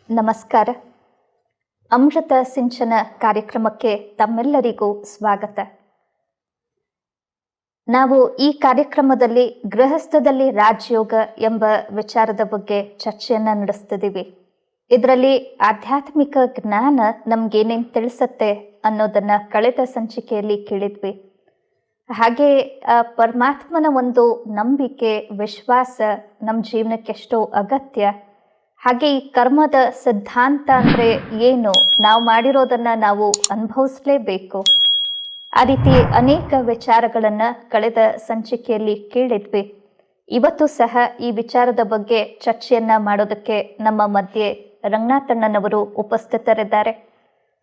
ನಮಸ್ಕಾರ. ಅಮೃತ ಸಿಂಚನ ಕಾರ್ಯಕ್ರಮಕ್ಕೆ ತಮ್ಮೆಲ್ಲರಿಗೂ ಸ್ವಾಗತ. ನಾವು ಈ ಕಾರ್ಯಕ್ರಮದಲ್ಲಿ ಗೃಹಸ್ಥದಲ್ಲಿ ರಾಜಯೋಗ ಎಂಬ ವಿಚಾರದ ಬಗ್ಗೆ ಚರ್ಚೆಯನ್ನು ನಡೆಸ್ತಿದ್ದೀವಿ. ಇದರಲ್ಲಿ ಆಧ್ಯಾತ್ಮಿಕ ಜ್ಞಾನ ನಮ್ಗೇನೇನು ತಿಳಿಸತ್ತೆ ಅನ್ನೋದನ್ನು ಕಳೆದ ಸಂಚಿಕೆಯಲ್ಲಿ ಕೇಳಿದ್ವಿ. ಹಾಗೆ ಪರಮಾತ್ಮನ ಒಂದು ನಂಬಿಕೆ, ವಿಶ್ವಾಸ ನಮ್ಮ ಜೀವನಕ್ಕೆ ಎಷ್ಟೋ ಅಗತ್ಯ. ಹಾಗೆ ಈ ಕರ್ಮದ ಸಿದ್ಧಾಂತ ಅಂದರೆ ಏನು, ನಾವು ಮಾಡಿರೋದನ್ನು ನಾವು ಅನುಭವಿಸಲೇಬೇಕು. ಆ ರೀತಿ ಅನೇಕ ವಿಚಾರಗಳನ್ನು ಕಳೆದ ಸಂಚಿಕೆಯಲ್ಲಿ ಕೇಳಿದ್ವಿ. ಇವತ್ತು ಸಹ ಈ ವಿಚಾರದ ಬಗ್ಗೆ ಚರ್ಚೆಯನ್ನು ಮಾಡೋದಕ್ಕೆ ನಮ್ಮ ಮಧ್ಯೆ ರಂಗನಾಥಣ್ಣನವರು ಉಪಸ್ಥಿತರಿದ್ದಾರೆ.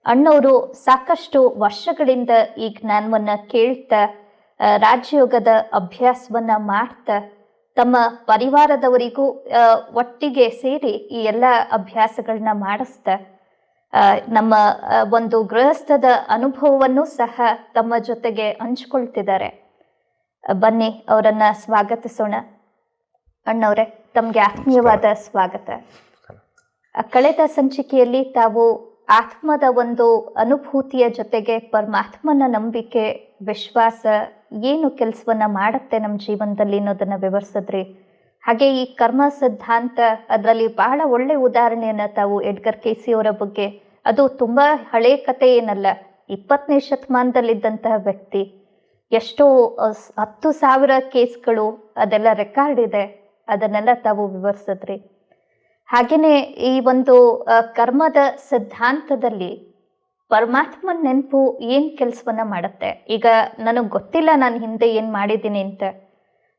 ಅಣ್ಣವರು ಸಾಕಷ್ಟು ವರ್ಷಗಳಿಂದ ಈ ಜ್ಞಾನವನ್ನು ಕೇಳ್ತಾ, ರಾಜಯೋಗದ ಅಭ್ಯಾಸವನ್ನು ಮಾಡ್ತಾ, ತಮ್ಮ ಪರಿವಾರದವರಿಗೂ ಒಟ್ಟಿಗೆ ಸೇರಿ ಈ ಎಲ್ಲ ಅಭ್ಯಾಸಗಳನ್ನ ಮಾಡಿಸ್ತಾ ನಮ್ಮ ಒಂದು ಗೃಹಸ್ಥದ ಅನುಭವವನ್ನು ಸಹ ತಮ್ಮ ಜೊತೆಗೆ ಹಂಚ್ಕೊಳ್ತಿದ್ದಾರೆ. ಬನ್ನಿ ಅವರನ್ನು ಸ್ವಾಗತಿಸೋಣ. ಅಣ್ಣವರೇ, ತಮಗೆ ಆತ್ಮೀಯವಾದ ಸ್ವಾಗತ. ಕಳೆದ ಸಂಚಿಕೆಯಲ್ಲಿ ತಾವು ಆತ್ಮದ ಒಂದು ಅನುಭೂತಿಯ ಜೊತೆಗೆ ಪರಮಾತ್ಮನ ನಂಬಿಕೆ, ವಿಶ್ವಾಸ ಏನು ಕೆಲಸವನ್ನ ಮಾಡುತ್ತೆ ನಮ್ಮ ಜೀವನದಲ್ಲಿ ಅನ್ನೋದನ್ನು ವಿವರಿಸಿದ್ರಿ. ಹಾಗೆ ಈ ಕರ್ಮ ಸಿದ್ಧಾಂತ, ಅದರಲ್ಲಿ ಬಹಳ ಒಳ್ಳೆ ಉದಾಹರಣೆಯನ್ನು ತಾವು ಎಡ್ಗರ್ ಕೇಸಿ ಅವರ ಬಗ್ಗೆ, ಅದು ತುಂಬ ಹಳೆ ಕಥೆ ಏನಲ್ಲ, 20ನೇ ಶತಮಾನದಲ್ಲಿದ್ದಂತಹ ವ್ಯಕ್ತಿ, ಎಷ್ಟೋ 10,000 ಕೇಸ್ಗಳು ಅದೆಲ್ಲ ರೆಕಾರ್ಡ್ ಇದೆ, ಅದನ್ನೆಲ್ಲ ತಾವು ವಿವರಿಸಿದ್ರಿ. ಹಾಗೆಯೇ ಈ ಒಂದು ಕರ್ಮದ ಸಿದ್ಧಾಂತದಲ್ಲಿ ಪರಮಾತ್ಮನ ನೆನಪು ಏನು ಕೆಲಸವನ್ನ ಮಾಡುತ್ತೆ. ಈಗ ನನಗೆ ಗೊತ್ತಿಲ್ಲ ನಾನು ಹಿಂದೆ ಏನು ಮಾಡಿದ್ದೀನಿ ಅಂತ,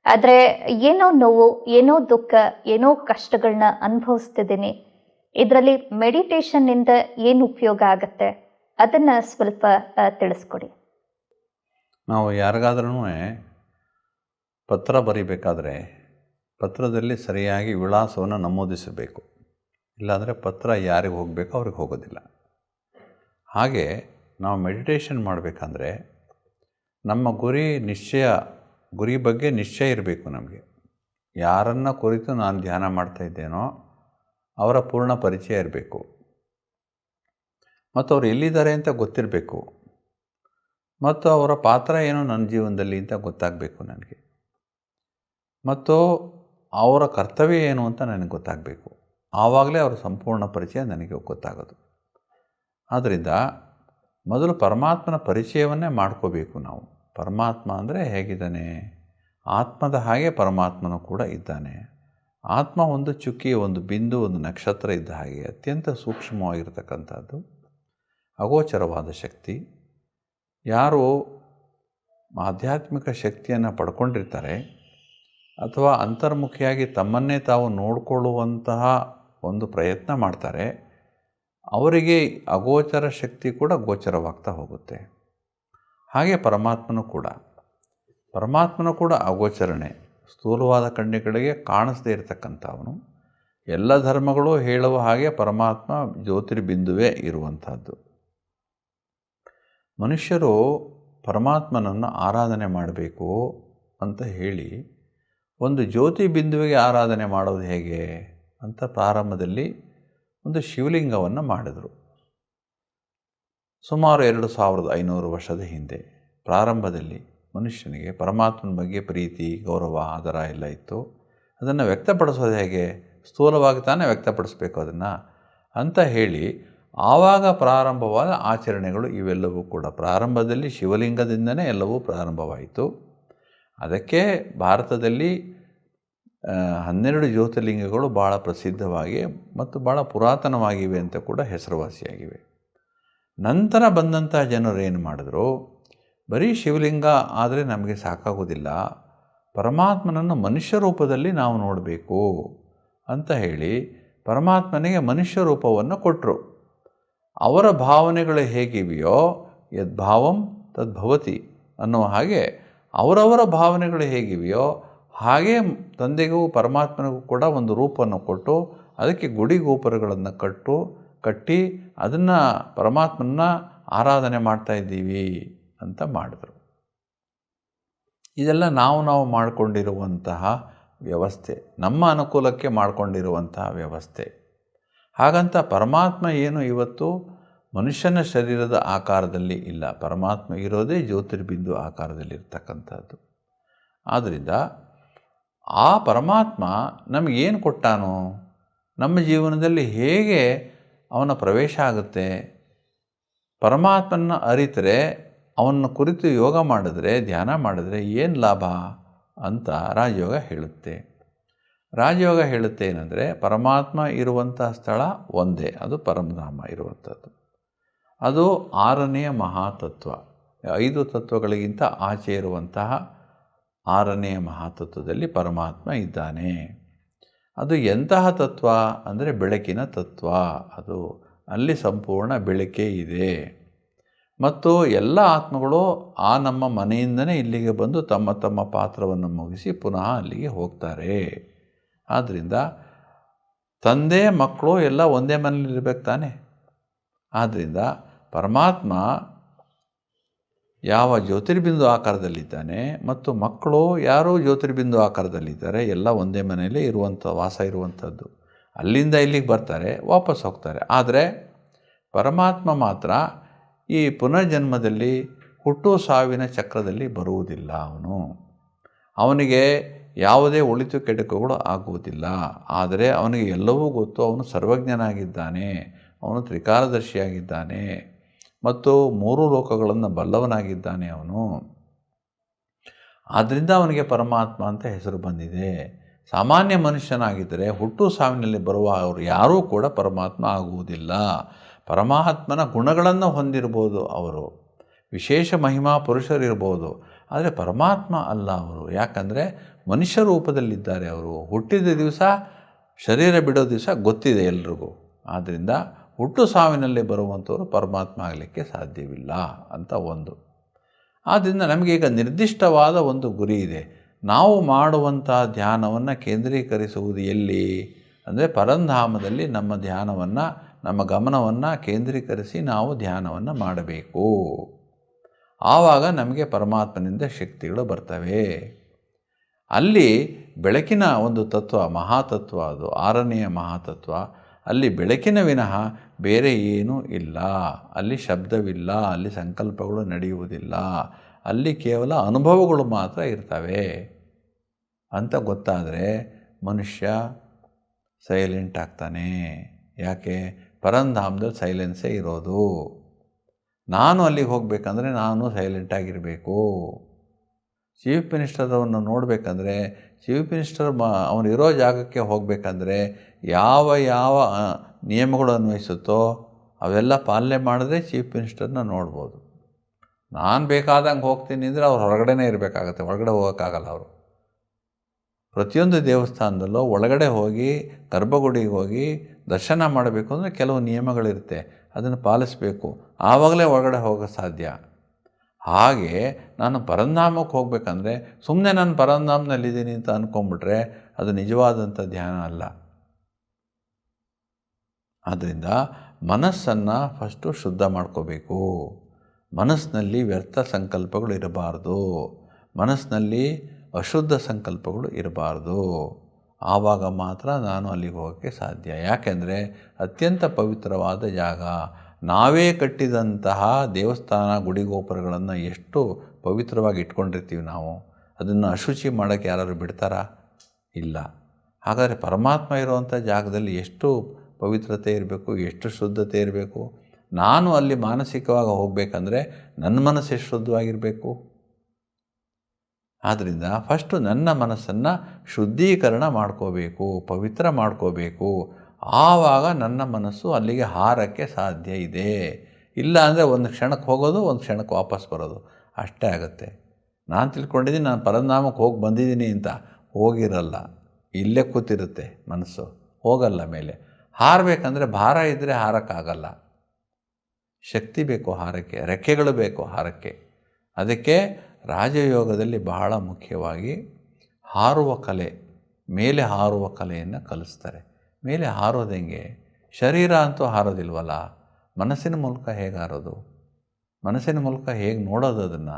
ಆದರೆ ಏನೋ ನೋವು, ಏನೋ ದುಃಖ, ಏನೋ ಕಷ್ಟಗಳನ್ನ ಅನುಭವಿಸ್ತಿದ್ದೀನಿ. ಇದರಲ್ಲಿ ಮೆಡಿಟೇಷನ್ನಿಂದ ಏನು ಉಪಯೋಗ ಆಗುತ್ತೆ ಅದನ್ನು ಸ್ವಲ್ಪ ತಿಳಿಸ್ಕೊಡಿ. ನಾವು ಯಾರಿಗಾದ್ರೂ ಪತ್ರ ಬರೀಬೇಕಾದ್ರೆ ಪತ್ರದಲ್ಲಿ ಸರಿಯಾಗಿ ವಿಳಾಸವನ್ನು ನಮೂದಿಸಬೇಕು. ಇಲ್ಲಾಂದರೆ ಪತ್ರ ಯಾರಿಗೆ ಹೋಗಬೇಕೋ ಅವ್ರಿಗೆ ಹೋಗೋದಿಲ್ಲ. ಹಾಗೆ ನಾವು ಮೆಡಿಟೇಷನ್ ಮಾಡಬೇಕಂದ್ರೆ ನಮ್ಮ ಗುರಿ ಬಗ್ಗೆ ನಿಶ್ಚಯ ಇರಬೇಕು. ನಮಗೆ ಯಾರನ್ನು ಕುರಿತು ನಾನು ಧ್ಯಾನ ಮಾಡ್ತಾ ಇದ್ದೇನೋ ಅವರ ಪೂರ್ಣ ಪರಿಚಯ ಇರಬೇಕು, ಮತ್ತು ಅವರು ಎಲ್ಲಿದ್ದಾರೆ ಅಂತ ಗೊತ್ತಿರಬೇಕು, ಮತ್ತು ಅವರ ಪಾತ್ರ ಏನು ನನ್ನ ಜೀವನದಲ್ಲಿ ಅಂತ ಗೊತ್ತಾಗಬೇಕು ನನಗೆ, ಮತ್ತು ಅವರ ಕರ್ತವ್ಯ ಏನು ಅಂತ ನನಗೆ ಗೊತ್ತಾಗಬೇಕು. ಆವಾಗಲೇ ಅವರ ಸಂಪೂರ್ಣ ಪರಿಚಯ ನನಗೆ ಗೊತ್ತಾಗೋದು. ಆದ್ದರಿಂದ ಮೊದಲು ಪರಮಾತ್ಮನ ಪರಿಚಯವನ್ನೇ ಮಾಡ್ಕೋಬೇಕು ನಾವು. ಪರಮಾತ್ಮ ಅಂದರೆ ಹೇಗಿದ್ದಾನೆ? ಆತ್ಮದ ಹಾಗೆ ಪರಮಾತ್ಮನು ಕೂಡ ಇದ್ದಾನೆ. ಆತ್ಮ ಒಂದು ಚುಕ್ಕಿ, ಒಂದು ಬಿಂದು, ಒಂದು ನಕ್ಷತ್ರ ಇದ್ದ ಹಾಗೆ ಅತ್ಯಂತ ಸೂಕ್ಷ್ಮವಾಗಿರ್ತಕ್ಕಂಥದ್ದು, ಅಗೋಚರವಾದ ಶಕ್ತಿ. ಯಾರು ಆಧ್ಯಾತ್ಮಿಕ ಶಕ್ತಿಯನ್ನು ಪಡ್ಕೊಂಡಿರ್ತಾರೆ ಅಥವಾ ಅಂತರ್ಮುಖಿಯಾಗಿ ತಮ್ಮನ್ನೇ ತಾವು ನೋಡಿಕೊಳ್ಳುವಂತಹ ಒಂದು ಪ್ರಯತ್ನ ಮಾಡ್ತಾರೆ, ಅವರಿಗೆ ಅಗೋಚರ ಶಕ್ತಿ ಕೂಡ ಗೋಚರವಾಗ್ತಾ ಹೋಗುತ್ತೆ. ಹಾಗೆ ಪರಮಾತ್ಮನೂ ಕೂಡ ಅಗೋಚರಣೆ, ಸ್ಥೂಲವಾದ ಕಣ್ಣಿಗಳಿಗೆ ಕಾಣಿಸದೇ ಇರತಕ್ಕಂಥವನು. ಎಲ್ಲ ಧರ್ಮಗಳು ಹೇಳುವ ಹಾಗೆ ಪರಮಾತ್ಮ ಜ್ಯೋತಿರ್ಬಿಂದುವೇ ಇರುವಂಥದ್ದು. ಮನುಷ್ಯರು ಪರಮಾತ್ಮನನ್ನು ಆರಾಧನೆ ಮಾಡಬೇಕು ಅಂತ ಹೇಳಿ ಒಂದು ಜ್ಯೋತಿ ಬಿಂದುವಿಗೆ ಆರಾಧನೆ ಮಾಡೋದು ಹೇಗೆ ಅಂತ ಪ್ರಾರಂಭದಲ್ಲಿ ಒಂದು ಶಿವಲಿಂಗವನ್ನು ಮಾಡಿದರು. ಸುಮಾರು 2500 ವರ್ಷದ ಹಿಂದೆ ಪ್ರಾರಂಭದಲ್ಲಿ ಮನುಷ್ಯನಿಗೆ ಪರಮಾತ್ಮನ ಬಗ್ಗೆ ಪ್ರೀತಿ, ಗೌರವ, ಆದರ ಎಲ್ಲ ಇತ್ತು. ಅದನ್ನು ವ್ಯಕ್ತಪಡಿಸೋದು ಹೇಗೆ? ಸ್ಥೂಲವಾಗಿ ತಾನೇ ವ್ಯಕ್ತಪಡಿಸ್ಬೇಕು ಅದನ್ನು ಅಂತ ಹೇಳಿ ಆವಾಗ ಪ್ರಾರಂಭವಾದ ಆಚರಣೆಗಳು ಇವೆಲ್ಲವೂ ಕೂಡ ಪ್ರಾರಂಭದಲ್ಲಿ ಶಿವಲಿಂಗದಿಂದನೇ ಎಲ್ಲವೂ ಪ್ರಾರಂಭವಾಯಿತು. ಅದಕ್ಕೆ ಭಾರತದಲ್ಲಿ 12 ಜ್ಯೋತಿರ್ಲಿಂಗಗಳು ಭಾಳ ಪ್ರಸಿದ್ಧವಾಗಿ ಮತ್ತು ಭಾಳ ಪುರಾತನವಾಗಿವೆ ಅಂತ ಕೂಡ ಹೆಸರುವಾಸಿಯಾಗಿವೆ. ನಂತರ ಬಂದಂಥ ಜನರು ಏನು ಮಾಡಿದ್ರು, ಬರೀ ಶಿವಲಿಂಗ ಆದರೆ ನಮಗೆ ಸಾಕಾಗೋದಿಲ್ಲ, ಪರಮಾತ್ಮನನ್ನು ಮನುಷ್ಯ ರೂಪದಲ್ಲಿ ನಾವು ನೋಡಬೇಕು ಅಂತ ಹೇಳಿ ಪರಮಾತ್ಮನಿಗೆ ಮನುಷ್ಯ ರೂಪವನ್ನು ಕೊಟ್ಟರು. ಅವರ ಭಾವನೆಗಳು ಹೇಗಿವೆಯೋ ಯದ್ಭಾವಂ ತದ್ಭವತಿ ಅನ್ನುವ ಹಾಗೆ ಅವರವರ ಭಾವನೆಗಳು ಹೇಗಿವೆಯೋ ಹಾಗೆ ತಂದೆಗೂ ಪರಮಾತ್ಮನಿಗೂ ಕೂಡ ಒಂದು ರೂಪವನ್ನು ಕೊಟ್ಟು ಅದಕ್ಕೆ ಗುಡಿ ಗೋಪುರಗಳನ್ನು ಕಟ್ಟಿ ಅದನ್ನು ಪರಮಾತ್ಮನ ಆರಾಧನೆ ಮಾಡ್ತಾ ಇದ್ದೀವಿ ಅಂತ ಮಾಡಿದ್ರು. ಇದೆಲ್ಲ ನಾವು ಮಾಡಿಕೊಂಡಿರುವಂತಹ ವ್ಯವಸ್ಥೆ, ನಮ್ಮ ಅನುಕೂಲಕ್ಕೆ ಮಾಡಿಕೊಂಡಿರುವಂತಹ ವ್ಯವಸ್ಥೆ. ಹಾಗಂತ ಪರಮಾತ್ಮ ಏನು ಇವತ್ತು ಮನುಷ್ಯನ ಶರೀರದ ಆಕಾರದಲ್ಲಿ ಇಲ್ಲ. ಪರಮಾತ್ಮ ಇರೋದೇ ಜ್ಯೋತಿರ್ಬಿಂದು ಆಕಾರದಲ್ಲಿರ್ತಕ್ಕಂಥದ್ದು. ಆದ್ದರಿಂದ ಆ ಪರಮಾತ್ಮ ನಮಗೇನು ಕೊಟ್ಟಾನೋ, ನಮ್ಮ ಜೀವನದಲ್ಲಿ ಹೇಗೆ ಅವನ ಪ್ರವೇಶ ಆಗುತ್ತೆ, ಪರಮಾತ್ಮನ ಅರಿತರೆ, ಅವನ ಕುರಿತು ಯೋಗ ಮಾಡಿದ್ರೆ, ಧ್ಯಾನ ಮಾಡಿದ್ರೆ ಏನು ಲಾಭ ಅಂತ ರಾಜಯೋಗ ಹೇಳುತ್ತೆ. ರಾಜಯೋಗ ಹೇಳುತ್ತೆ ಏನಂದರೆ, ಪರಮಾತ್ಮ ಇರುವಂಥ ಸ್ಥಳ ಒಂದೇ, ಅದು ಪರಮಧಾಮ ಇರುವಂಥದ್ದು. ಅದು 6ನೇ ಮಹಾತತ್ವ. 5 ತತ್ವಗಳಿಗಿಂತ ಆಚೆ ಇರುವಂತಹ 6ನೇ ಮಹಾತತ್ವದಲ್ಲಿ ಪರಮಾತ್ಮ ಇದ್ದಾನೆ. ಅದು ಎಂತಹ ತತ್ವ ಅಂದರೆ ಬೆಳಕಿನ ತತ್ವ. ಅದು ಅಲ್ಲಿ ಸಂಪೂರ್ಣ ಬೆಳಕೇ ಇದೆ. ಮತ್ತು ಎಲ್ಲ ಆತ್ಮಗಳು ಆ ನಮ್ಮ ಮನೆಯಿಂದನೇ ಇಲ್ಲಿಗೆ ಬಂದು ತಮ್ಮ ತಮ್ಮ ಪಾತ್ರವನ್ನು ಮುಗಿಸಿ ಪುನಃ ಅಲ್ಲಿಗೆ ಹೋಗ್ತಾರೆ. ಆದ್ದರಿಂದ ತಂದೆ ಮಕ್ಕಳು ಎಲ್ಲ ಒಂದೇ ಮನೇಲಿ ಇರಬೇಕು ತಾನೆ. ಆದ್ದರಿಂದ ಪರಮಾತ್ಮ ಯಾವ ಜ್ಯೋತಿರ್ಬಿಂದು ಆಕಾರದಲ್ಲಿದ್ದಾನೆ ಮತ್ತು ಮಕ್ಕಳು ಯಾರು ಜ್ಯೋತಿರ್ಬಿಂದು ಆಕಾರದಲ್ಲಿದ್ದಾರೆ, ಎಲ್ಲ ಒಂದೇ ಮನೆಯಲ್ಲೇ ವಾಸ ಇರುವಂಥದ್ದು. ಅಲ್ಲಿಂದ ಇಲ್ಲಿಗೆ ಬರ್ತಾರೆ, ವಾಪಸ್ ಹೋಗ್ತಾರೆ. ಆದರೆ ಪರಮಾತ್ಮ ಮಾತ್ರ ಈ ಪುನರ್ಜನ್ಮದಲ್ಲಿ ಹುಟ್ಟು ಸಾವಿನ ಚಕ್ರದಲ್ಲಿ ಬರುವುದಿಲ್ಲ. ಅವನಿಗೆ ಯಾವುದೇ ಒಳಿತು ಕೆಡುಕುಗಳು ಆಗುವುದಿಲ್ಲ. ಆದರೆ ಅವನಿಗೆ ಎಲ್ಲವೂ ಗೊತ್ತು. ಅವನು ಸರ್ವಜ್ಞನಾಗಿದ್ದಾನೆ, ಅವನು ತ್ರಿಕಾಲದರ್ಶಿಯಾಗಿದ್ದಾನೆ ಮತ್ತು 3 ಲೋಕಗಳನ್ನು ಬಲ್ಲವನಾಗಿದ್ದಾನೆ ಅವನು. ಆದ್ದರಿಂದ ಅವನಿಗೆ ಪರಮಾತ್ಮ ಅಂತ ಹೆಸರು ಬಂದಿದೆ. ಸಾಮಾನ್ಯ ಮನುಷ್ಯನಾಗಿದ್ದರೆ ಹುಟ್ಟು ಸಾವಿನಲ್ಲಿ ಬರುವ ಅವರು ಯಾರೂ ಕೂಡ ಪರಮಾತ್ಮ ಆಗುವುದಿಲ್ಲ. ಪರಮಾತ್ಮನ ಗುಣಗಳನ್ನು ಹೊಂದಿರ್ಬೋದು, ಅವರು ವಿಶೇಷ ಮಹಿಮಾ ಪುರುಷರಿರ್ಬೋದು, ಆದರೆ ಪರಮಾತ್ಮ ಅಲ್ಲ ಅವರು. ಯಾಕಂದರೆ ಮನುಷ್ಯ ರೂಪದಲ್ಲಿದ್ದಾರೆ. ಅವರು ಹುಟ್ಟಿದ ದಿವಸ, ಶರೀರ ಬಿಡೋ ದಿವಸ ಗೊತ್ತಿದೆ ಎಲ್ರಿಗೂ. ಆದ್ದರಿಂದ ಹುಟ್ಟು ಸಾವಿನಲ್ಲಿ ಬರುವಂಥವರು ಪರಮಾತ್ಮ ಆಗಲಿಕ್ಕೆ ಸಾಧ್ಯವಿಲ್ಲ ಅಂತ ಒಂದು. ಆದ್ದರಿಂದ ನಮಗೀಗ ನಿರ್ದಿಷ್ಟವಾದ ಒಂದು ಗುರಿ ಇದೆ. ನಾವು ಮಾಡುವಂಥ ಧ್ಯಾನವನ್ನು ಕೇಂದ್ರೀಕರಿಸುವುದು ಎಲ್ಲಿ ಅಂದರೆ, ಪರಂಧಾಮದಲ್ಲಿ ನಮ್ಮ ಧ್ಯಾನವನ್ನು, ನಮ್ಮ ಗಮನವನ್ನು ಕೇಂದ್ರೀಕರಿಸಿ ನಾವು ಧ್ಯಾನವನ್ನು ಮಾಡಬೇಕು. ಆವಾಗ ನಮಗೆ ಪರಮಾತ್ಮನಿಂದ ಶಕ್ತಿಗಳು ಬರ್ತವೆ. ಅಲ್ಲಿ ಬೆಳಕಿನ ಒಂದು ತತ್ವ, ಮಹಾತತ್ವ, ಅದು 6ನೇ ಮಹಾತತ್ವ. ಅಲ್ಲಿ ಬೆಳಕಿನ ವಿನಃ ಬೇರೆ ಏನೂ ಇಲ್ಲ. ಅಲ್ಲಿ ಶಬ್ದವಿಲ್ಲ, ಅಲ್ಲಿ ಸಂಕಲ್ಪಗಳು ನಡೆಯುವುದಿಲ್ಲ. ಅಲ್ಲಿ ಕೇವಲ ಅನುಭವಗಳು ಮಾತ್ರ ಇರ್ತವೆ ಅಂತ ಗೊತ್ತಾದರೆ ಮನುಷ್ಯ ಸೈಲೆಂಟ್ ಆಗ್ತಾನೆ. ಯಾಕೆ? ಪರಂಧಾಮದಲ್ಲಿ ಸೈಲೆನ್ಸೇ ಇರೋದು. ನಾನು ಅಲ್ಲಿಗೆ ಹೋಗಬೇಕಂದ್ರೆ ನಾನು ಸೈಲೆಂಟಾಗಿರಬೇಕು. ಚೀಫ್ ಮಿನಿಸ್ಟರವನ್ನು ನೋಡಬೇಕಂದ್ರೆ, ಚೀಫ್ ಮಿನಿಸ್ಟರ್ ಅವನು ಇರೋ ಜಾಗಕ್ಕೆ ಹೋಗಬೇಕಂದ್ರೆ ಯಾವ ಯಾವ ನಿಯಮಗಳು ಅನ್ವಯಿಸುತ್ತೋ ಅವೆಲ್ಲ ಪಾಲನೆ ಮಾಡಿದ್ರೆ ಚೀಫ್ ಮಿನಿಸ್ಟರ್ನ ನೋಡ್ಬೋದು. ನಾನು ಬೇಕಾದಂಗೆ ಹೋಗ್ತೀನಿ ಅಂದರೆ ಅವ್ರು ಹೊರಗಡೆನೇ ಇರಬೇಕಾಗತ್ತೆ, ಒಳಗಡೆ ಹೋಗೋಕ್ಕಾಗಲ್ಲ. ಅವರು ಪ್ರತಿಯೊಂದು ದೇವಸ್ಥಾನದಲ್ಲೂ ಒಳಗಡೆ ಹೋಗಿ, ಗರ್ಭಗುಡಿಗೆ ಹೋಗಿ ದರ್ಶನ ಮಾಡಬೇಕು ಅಂದರೆ ಕೆಲವು ನಿಯಮಗಳಿರುತ್ತೆ, ಅದನ್ನು ಪಾಲಿಸಬೇಕು. ಆವಾಗಲೇ ಒಳಗಡೆ ಹೋಗೋ ಸಾಧ್ಯ. ಹಾಗೆ ನಾನು ಪರಂಧಾಮಕ್ಕೆ ಹೋಗಬೇಕಂದ್ರೆ ಸುಮ್ಮನೆ ನಾನು ಪರಂಧಾಮನಲ್ಲಿದ್ದೀನಿ ಅಂತ ಅಂದ್ಕೊಂಡ್ಬಿಟ್ರೆ ಅದು ನಿಜವಾದಂಥ ಧ್ಯಾನ ಅಲ್ಲ. ಆದ್ದರಿಂದ ಮನಸ್ಸನ್ನು ಫಸ್ಟು ಶುದ್ಧ ಮಾಡ್ಕೋಬೇಕು. ಮನಸ್ಸಿನಲ್ಲಿ ವ್ಯರ್ಥ ಸಂಕಲ್ಪಗಳು ಇರಬಾರ್ದು, ಮನಸ್ಸಿನಲ್ಲಿ ಅಶುದ್ಧ ಸಂಕಲ್ಪಗಳು ಇರಬಾರ್ದು. ಆವಾಗ ಮಾತ್ರ ನಾನು ಅಲ್ಲಿಗೆ ಹೋಗೋಕ್ಕೆ ಸಾಧ್ಯ. ಯಾಕೆಂದರೆ ಅತ್ಯಂತ ಪವಿತ್ರವಾದ ಜಾಗ. ನಾವೇ ಕಟ್ಟಿದಂತಹ ದೇವಸ್ಥಾನ, ಗುಡಿಗೋಪುರಗಳನ್ನು ಎಷ್ಟು ಪವಿತ್ರವಾಗಿ ಇಟ್ಕೊಂಡಿರ್ತೀವಿ ನಾವು. ಅದನ್ನು ಅಶುಚಿ ಮಾಡೋಕ್ಕೆ ಯಾರಾದ್ರು ಬಿಡ್ತಾರಾ? ಇಲ್ಲ. ಹಾಗಾದರೆ ಪರಮಾತ್ಮ ಇರುವಂಥ ಜಾಗದಲ್ಲಿ ಎಷ್ಟು ಪವಿತ್ರತೆ ಇರಬೇಕು, ಎಷ್ಟು ಶುದ್ಧತೆ ಇರಬೇಕು. ನಾನು ಅಲ್ಲಿ ಮಾನಸಿಕವಾಗಿ ಹೋಗಬೇಕಂದ್ರೆ ನನ್ನ ಮನಸ್ಸು ಎಷ್ಟು ಶುದ್ಧವಾಗಿರಬೇಕು. ಆದ್ದರಿಂದ ಫಸ್ಟು ನನ್ನ ಮನಸ್ಸನ್ನು ಶುದ್ಧೀಕರಣ ಮಾಡ್ಕೋಬೇಕು, ಪವಿತ್ರ ಮಾಡ್ಕೋಬೇಕು. ಆವಾಗ ನನ್ನ ಮನಸ್ಸು ಅಲ್ಲಿಗೆ ಹಾರಕ್ಕೆ ಸಾಧ್ಯ ಇದೆ. ಇಲ್ಲ ಅಂದರೆ ಒಂದು ಕ್ಷಣಕ್ಕೆ ಹೋಗೋದು, ಒಂದು ಕ್ಷಣಕ್ಕೆ ವಾಪಸ್ ಬರೋದು, ಅಷ್ಟೇ ಆಗುತ್ತೆ. ನಾನು ತಿಳ್ಕೊಂಡಿದ್ದೀನಿ ನಾನು ಪರಂಧಾಮಕ್ಕೆ ಹೋಗಿ ಬಂದಿದ್ದೀನಿ ಅಂತ. ಹೋಗಿರಲ್ಲ, ಇಲ್ಲೇ ಕೂತಿರುತ್ತೆ ಮನಸ್ಸು, ಹೋಗಲ್ಲ ಮೇಲೆ. ಹಾರಬೇಕಂದ್ರೆ ಭಾರ ಇದ್ದರೆ ಹಾರಕ್ಕಾಗಲ್ಲ. ಶಕ್ತಿ ಬೇಕು ಹಾರಕ್ಕೆ, ರೆಕ್ಕೆಗಳು ಬೇಕು ಹಾರಕ್ಕೆ. ಅದಕ್ಕೆ ರಾಜಯೋಗದಲ್ಲಿ ಬಹಳ ಮುಖ್ಯವಾಗಿ ಹಾರುವ ಕಲೆ, ಮೇಲೆ ಹಾರುವ ಕಲೆಯನ್ನು ಕಲಿಸ್ತಾರೆ. ಮೇಲೆ ಹಾರೋದು ಹೆಂಗೆ? ಶರೀರ ಅಂತೂ ಹಾರೋದಿಲ್ವಲ್ಲ, ಮನಸ್ಸಿನ ಮೂಲಕ ಹೇಗೆ ಹಾರೋದು? ಮನಸ್ಸಿನ ಮೂಲಕ ಹೇಗೆ ನೋಡೋದು? ಅದನ್ನು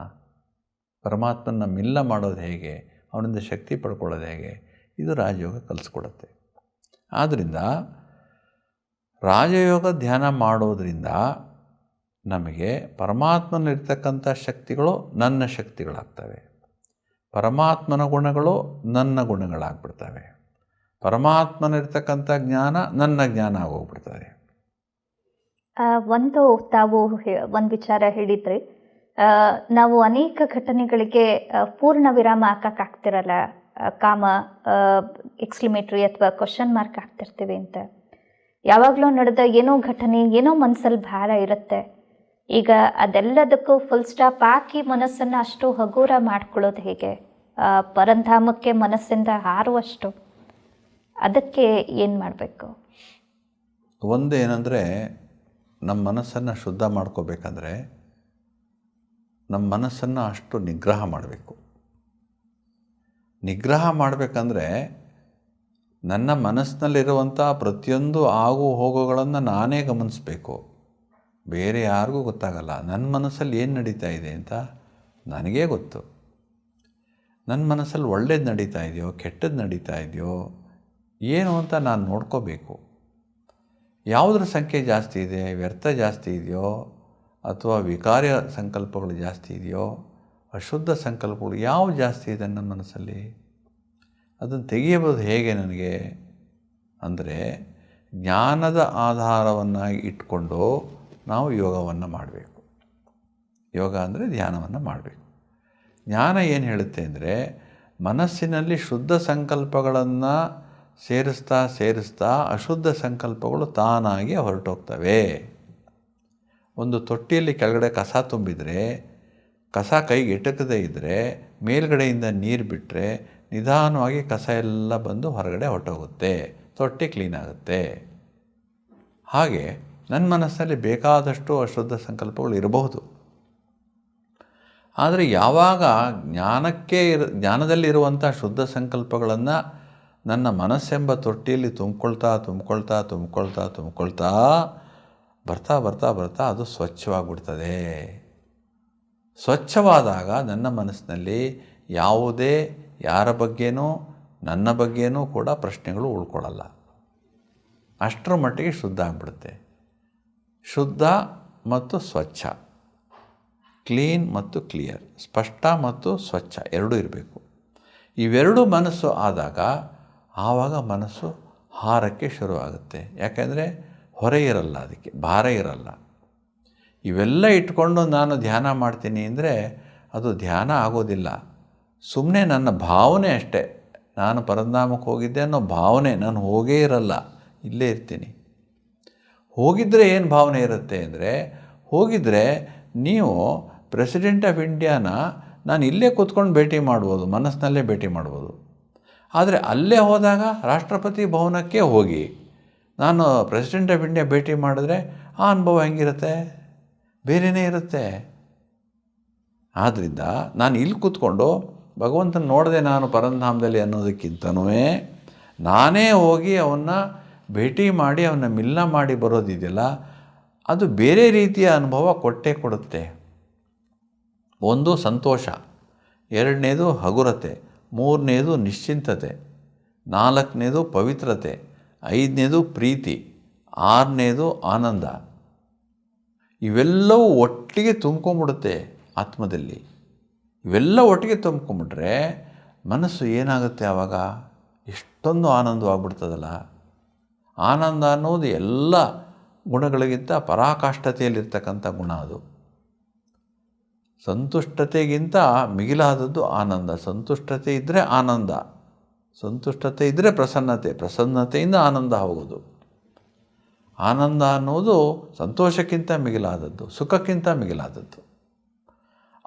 ಪರಮಾತ್ಮನ ಮಿಲ್ಲ ಮಾಡೋದು ಹೇಗೆ? ಅವನಿಂದ ಶಕ್ತಿ ಪಡ್ಕೊಳ್ಳೋದು ಹೇಗೆ? ಇದು ರಾಜಯೋಗ ಕಲಿಸ್ಕೊಡುತ್ತೆ. ಆದ್ದರಿಂದ ರಾಜಯೋಗ ಧ್ಯಾನ ಮಾಡೋದರಿಂದ ನಮಗೆ ಪರಮಾತ್ಮನಲ್ಲಿರ್ತಕ್ಕಂಥ ಶಕ್ತಿಗಳು ನನ್ನ ಶಕ್ತಿಗಳಾಗ್ತವೆ, ಪರಮಾತ್ಮನ ಗುಣಗಳು ನನ್ನ ಗುಣಗಳಾಗ್ಬಿಡ್ತವೆ, ಪರಮಾತ್ಮನಿರ್ತಕ್ಕಂಥ ಜ್ಞಾನ ನನ್ನ ಜ್ಞಾನ ಆಗೋಗ್ಬಿಡ್ತದೆ. ತಾವು ಒಂದು ವಿಚಾರ ಹೇಳಿದ್ರಿ, ನಾವು ಅನೇಕ ಘಟನೆಗಳಿಗೆ ಪೂರ್ಣ ವಿರಾಮ ಹಾಕಕ್ಕಾಗ್ತಿರಲ್ಲ, ಕಾಮ ಎಕ್ಸ್ಕ್ಲಮೇಟ್ರಿ ಅಥವಾ ಕ್ವಶನ್ ಮಾರ್ಕ್ ಹಾಕ್ತಿರ್ತೀವಿ ಅಂತ. ಯಾವಾಗಲೂ ನಡೆದ ಏನೋ ಘಟನೆ, ಏನೋ ಮನಸ್ಸಲ್ಲಿ ಭಾರ ಇರುತ್ತೆ. ಈಗ ಅದೆಲ್ಲದಕ್ಕೂ ಫುಲ್ ಸ್ಟಾಪ್ ಹಾಕಿ ಮನಸ್ಸನ್ನು ಅಷ್ಟು ಹಗೂರ ಮಾಡ್ಕೊಳ್ಳೋದು ಹೇಗೆ? ಪರಂಧಾಮಕ್ಕೆ ಮನಸ್ಸಿಂದ ಹಾರುವಷ್ಟು ಅದಕ್ಕೆ ಏನು ಮಾಡಬೇಕು? ಒಂದು ಏನಂದರೆ, ನಮ್ಮ ಮನಸ್ಸನ್ನು ಶುದ್ಧ ಮಾಡ್ಕೋಬೇಕಂದ್ರೆ ನಮ್ಮ ಮನಸ್ಸನ್ನು ಅಷ್ಟು ನಿಗ್ರಹ ಮಾಡಬೇಕು. ನಿಗ್ರಹ ಮಾಡಬೇಕಂದ್ರೆ ನನ್ನ ಮನಸ್ಸಿನಲ್ಲಿರುವಂಥ ಪ್ರತಿಯೊಂದು ಆಗು ಹೋಗುಗಳನ್ನು ನಾನೇ ಗಮನಿಸಬೇಕು, ಬೇರೆ ಯಾರಿಗೂ ಗೊತ್ತಾಗಲ್ಲ. ನನ್ನ ಮನಸ್ಸಲ್ಲಿ ಏನು ನಡೀತಾ ಇದೆ ಅಂತ ನನಗೇ ಗೊತ್ತು. ನನ್ನ ಮನಸ್ಸಲ್ಲಿ ಒಳ್ಳೇದು ನಡೀತಾ ಇದೆಯೋ ಕೆಟ್ಟದ್ದು ನಡೀತಾ ಇದೆಯೋ ಏನು ಅಂತ ನಾನು ನೋಡ್ಕೋಬೇಕು. ಯಾವುದ್ರ ಸಂಖ್ಯೆ ಜಾಸ್ತಿ ಇದೆ, ವ್ಯರ್ಥ ಜಾಸ್ತಿ ಇದೆಯೋ ಅಥವಾ ವಿಕಾರ್ಯ ಸಂಕಲ್ಪಗಳು ಜಾಸ್ತಿ ಇದೆಯೋ, ಅಶುದ್ಧ ಸಂಕಲ್ಪಗಳು ಯಾವ ಜಾಸ್ತಿ ಇದೆ ನನ್ನ ಮನಸ್ಸಲ್ಲಿ, ಅದನ್ನು ತೆಗೆಯಬಹುದು ಹೇಗೆ ನನಗೆ ಅಂದರೆ, ಜ್ಞಾನದ ಆಧಾರವನ್ನಾಗಿ ಇಟ್ಕೊಂಡು ನಾವು ಯೋಗವನ್ನು ಮಾಡಬೇಕು. ಯೋಗ ಅಂದರೆ ಧ್ಯಾನವನ್ನು ಮಾಡಬೇಕು. ಜ್ಞಾನ ಏನು ಹೇಳುತ್ತೆ ಅಂದರೆ, ಮನಸ್ಸಿನಲ್ಲಿ ಶುದ್ಧ ಸಂಕಲ್ಪಗಳನ್ನು ಸೇರಿಸ್ತಾ ಅಶುದ್ಧ ಸಂಕಲ್ಪಗಳು ತಾನಾಗಿ ಹೊರಟೋಗ್ತವೆ. ಒಂದು ತೊಟ್ಟಿಯಲ್ಲಿ ಕೆಳಗಡೆ ಕಸ ತುಂಬಿದರೆ, ಕಸ ಕೈಗೆ ಎಟಕದೇ ಇದ್ದರೆ ಮೇಲ್ಗಡೆಯಿಂದ ನೀರು ಬಿಟ್ಟರೆ ನಿಧಾನವಾಗಿ ಕಸ ಎಲ್ಲ ಬಂದು ಹೊರಗಡೆ ಹೊರಟೋಗುತ್ತೆ, ತೊಟ್ಟಿ ಕ್ಲೀನ್ ಆಗುತ್ತೆ. ಹಾಗೆ ನನ್ನ ಮನಸ್ಸಿನಲ್ಲಿ ಬೇಕಾದಷ್ಟು ಅಶುದ್ಧ ಸಂಕಲ್ಪಗಳು ಇರಬಹುದು. ಆದರೆ ಯಾವಾಗ ಜ್ಞಾನದಲ್ಲಿರುವಂಥ ಶುದ್ಧ ಸಂಕಲ್ಪಗಳನ್ನು ನನ್ನ ಮನಸ್ಸೆಂಬ ತೊಟ್ಟಿಯಲ್ಲಿ ತುಂಬಿಕೊಳ್ತಾ ಬರ್ತಾ ಅದು ಸ್ವಚ್ಛವಾಗಿಬಿಡ್ತದೆ. ಸ್ವಚ್ಛವಾದಾಗ ನನ್ನ ಮನಸ್ಸಿನಲ್ಲಿ ಯಾವುದೇ ಯಾರ ಬಗ್ಗೆನೂ ನನ್ನ ಬಗ್ಗೆನೂ ಕೂಡ ಪ್ರಶ್ನೆಗಳು ಉಳ್ಕೊಳ್ಳಲ್ಲ. ಅಷ್ಟರ ಮಟ್ಟಿಗೆ ಶುದ್ಧ ಆಗಿಬಿಡುತ್ತೆ. ಶುದ್ಧ ಮತ್ತು ಸ್ವಚ್ಛ, ಕ್ಲೀನ್ ಮತ್ತು ಕ್ಲಿಯರ್, ಸ್ಪಷ್ಟ ಮತ್ತು ಸ್ವಚ್ಛ ಎರಡೂ ಇರಬೇಕು. ಇವೆರಡೂ ಮನಸ್ಸು ಆದಾಗ ಆವಾಗ ಮನಸ್ಸು ಹಾರಕ್ಕೆ ಶುರುವಾಗುತ್ತೆ. ಯಾಕೆಂದರೆ ಹೊರೆ ಇರಲ್ಲ, ಅದಕ್ಕೆ ಭಾರ ಇರಲ್ಲ. ಇವೆಲ್ಲ ಇಟ್ಕೊಂಡು ನಾನು ಧ್ಯಾನ ಮಾಡ್ತೀನಿ ಅಂದರೆ ಅದು ಧ್ಯಾನ ಆಗೋದಿಲ್ಲ. ಸುಮ್ಮನೆ ನನ್ನ ಭಾವನೆ ಅಷ್ಟೇ. ನಾನು ಪರಧಾಮಕ್ಕೆ ಹೋಗಿದ್ದೆ ಅನ್ನೋ ಭಾವನೆ, ನಾನು ಹೋಗೇ ಇರಲ್ಲ, ಇಲ್ಲೇ ಇರ್ತೀನಿ. ಹೋಗಿದ್ದರೆ ಏನು ಭಾವನೆ ಇರುತ್ತೆ ಅಂದರೆ, ಹೋಗಿದ್ದರೆ ನೀವು ಪ್ರೆಸಿಡೆಂಟ್ ಆಫ್ ಇಂಡಿಯಾನ ನಾನು ಇಲ್ಲೇ ಕೂತ್ಕೊಂಡು ಭೇಟಿ ಮಾಡ್ಬೋದು, ಮನಸ್ಸಿನಲ್ಲೇ ಭೇಟಿ ಮಾಡ್ಬೋದು. ಆದರೆ ಅಲ್ಲೇ ಹೋದಾಗ ರಾಷ್ಟ್ರಪತಿ ಭವನಕ್ಕೆ ಹೋಗಿ ನಾನು ಪ್ರೆಸಿಡೆಂಟ್ ಆಫ್ ಇಂಡಿಯಾ ಭೇಟಿ ಮಾಡಿದ್ರೆ ಆ ಅನುಭವ ಹೆಂಗಿರುತ್ತೆ? ಬೇರೆಯೇ ಇರುತ್ತೆ. ಆದ್ದರಿಂದ ನಾನು ಇಲ್ಲಿ ಕೂತ್ಕೊಂಡು ಭಗವಂತನ ನೋಡಿದೆ ನಾನು ಪರಂಧಾಮದಲ್ಲಿ ಅನ್ನೋದಕ್ಕಿಂತನೂ ನಾನೇ ಹೋಗಿ ಅವನ್ನ ಭೇಟಿ ಮಾಡಿ ಅವನ್ನ ಮಿಲನ ಮಾಡಿ ಬರೋದಿದೆಯಲ್ಲ, ಅದು ಬೇರೆ ರೀತಿಯ ಅನುಭವ ಕೊಟ್ಟೇ ಕೊಡುತ್ತೆ. ಒಂದು ಸಂತೋಷ, ಎರಡನೇದು ಹಗುರತೆ, ಮೂರನೇದು ನಿಶ್ಚಿಂತತೆ, ನಾಲ್ಕನೇದು ಪವಿತ್ರತೆ, ಐದನೇದು ಪ್ರೀತಿ, ಆರನೇದು ಆನಂದ. ಇವೆಲ್ಲವೂ ಒಟ್ಟಿಗೆ ತುಂಬ್ಕೊಂಬಿಡುತ್ತೆ ಆತ್ಮದಲ್ಲಿ. ಇವೆಲ್ಲ ಒಟ್ಟಿಗೆ ತುಂಬ್ಕೊಂಬಿಟ್ರೆ ಮನಸ್ಸು ಏನಾಗುತ್ತೆ? ಆವಾಗ ಎಷ್ಟೊಂದು ಆನಂದವಾಗ್ಬಿಡ್ತದಲ್ಲ. ಆನಂದ ಅನ್ನೋದು ಎಲ್ಲ ಗುಣಗಳಿಗಿಂತ ಪರಾಕಾಷ್ಠತೆಯಲ್ಲಿರ್ತಕ್ಕಂಥ ಗುಣ ಅದು. ಸಂತುಷ್ಟತೆಗಿಂತ ಮಿಗಿಲಾದದ್ದು ಆನಂದ. ಸಂತುಷ್ಟತೆ ಇದ್ದರೆ ಆನಂದ, ಸಂತುಷ್ಟತೆ ಇದ್ದರೆ ಪ್ರಸನ್ನತೆ, ಪ್ರಸನ್ನತೆಯಿಂದ ಆನಂದ ಹೋಗೋದು. ಆನಂದ ಅನ್ನೋದು ಸಂತೋಷಕ್ಕಿಂತ ಮಿಗಿಲಾದದ್ದು, ಸುಖಕ್ಕಿಂತ ಮಿಗಿಲಾದದ್ದು.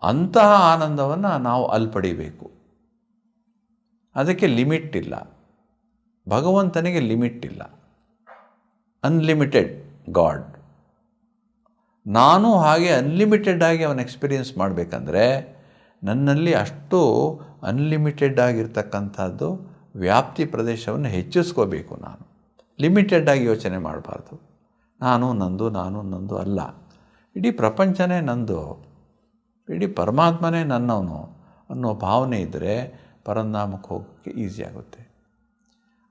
ಅಂತಹ ಆನಂದವನ್ನು ನಾವು ಅಲ್ಲಿ ಪಡಿಬೇಕು. ಅದಕ್ಕೆ ಲಿಮಿಟ್ ಇಲ್ಲ. ಭಗವಂತನಿಗೆ ಲಿಮಿಟ್ ಇಲ್ಲ. Unlimited god. ನಾನು ಹಾಗೆ ಅನ್ಲಿಮಿಟೆಡ್ ಆಗಿ ಅವನ ಎಕ್ಸ್ಪೀರಿಯೆನ್ಸ್ ಮಾಡಬೇಕಂದ್ರೆ ನನ್ನಲ್ಲಿ ಅಷ್ಟು ಅನ್ಲಿಮಿಟೆಡ್ ಆಗಿರ್ತಕ್ಕಂಥದ್ದು ವ್ಯಾಪ್ತಿ ಪ್ರದೇಶವನ್ನು ಹೆಚ್ಚಿಸ್ಕೋಬೇಕು. ನಾನು ಲಿಮಿಟೆಡ್ ಆಗಿ ಯೋಚನೆ ಮಾಡಬಾರ್ದು. ನಾನು ನಂದು ಅಲ್ಲ. ಇಡೀ ಪ್ರಪಂಚನೇ ನಂದು, ಇಡೀ ಪರಮಾತ್ಮನೇ ನನ್ನವನು ಅನ್ನೋ ಭಾವನೆ ಇದ್ದರೆ ಪರಂಧಾಮಕ್ಕೆ ಹೋಗೋಕ್ಕೆ ಈಸಿ ಆಗುತ್ತೆ.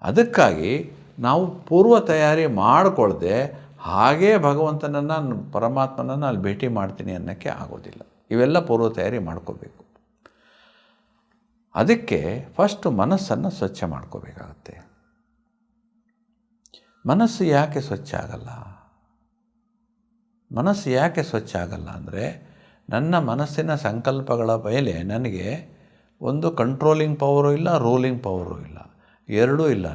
ಅದಕ್ಕಾಗಿ ನಾವು ಪೂರ್ವ ತಯಾರಿ ಮಾಡಿಕೊಳ್ಳದೆ ಹಾಗೇ ಭಗವಂತನನ್ನು ಪರಮಾತ್ಮನನ್ನು ಅಲ್ಲಿ ಭೇಟಿ ಮಾಡ್ತೀನಿ ಅನ್ನೋಕ್ಕೆ ಆಗೋದಿಲ್ಲ. ಇವೆಲ್ಲ ಪೂರ್ವ ತಯಾರಿ ಮಾಡ್ಕೋಬೇಕು. ಅದಕ್ಕೆ ಫಸ್ಟು ಮನಸ್ಸನ್ನು ಸ್ವಚ್ಛ ಮಾಡ್ಕೋಬೇಕಾಗತ್ತೆ. ಮನಸ್ಸು ಯಾಕೆ ಸ್ವಚ್ಛ ಆಗಲ್ಲ? ಮನಸ್ಸು ಯಾಕೆ ಸ್ವಚ್ಛ ಆಗಲ್ಲ ಅಂದರೆ, ನನ್ನ ಮನಸ್ಸಿನ ಸಂಕಲ್ಪಗಳ ಮೇಲೆ ನನಗೆ ಒಂದು ಕಂಟ್ರೋಲಿಂಗ್ ಪವರು ಇಲ್ಲ, ರೂಲಿಂಗ್ ಪವರು ಇಲ್ಲ, ಎರಡೂ ಇಲ್ಲ.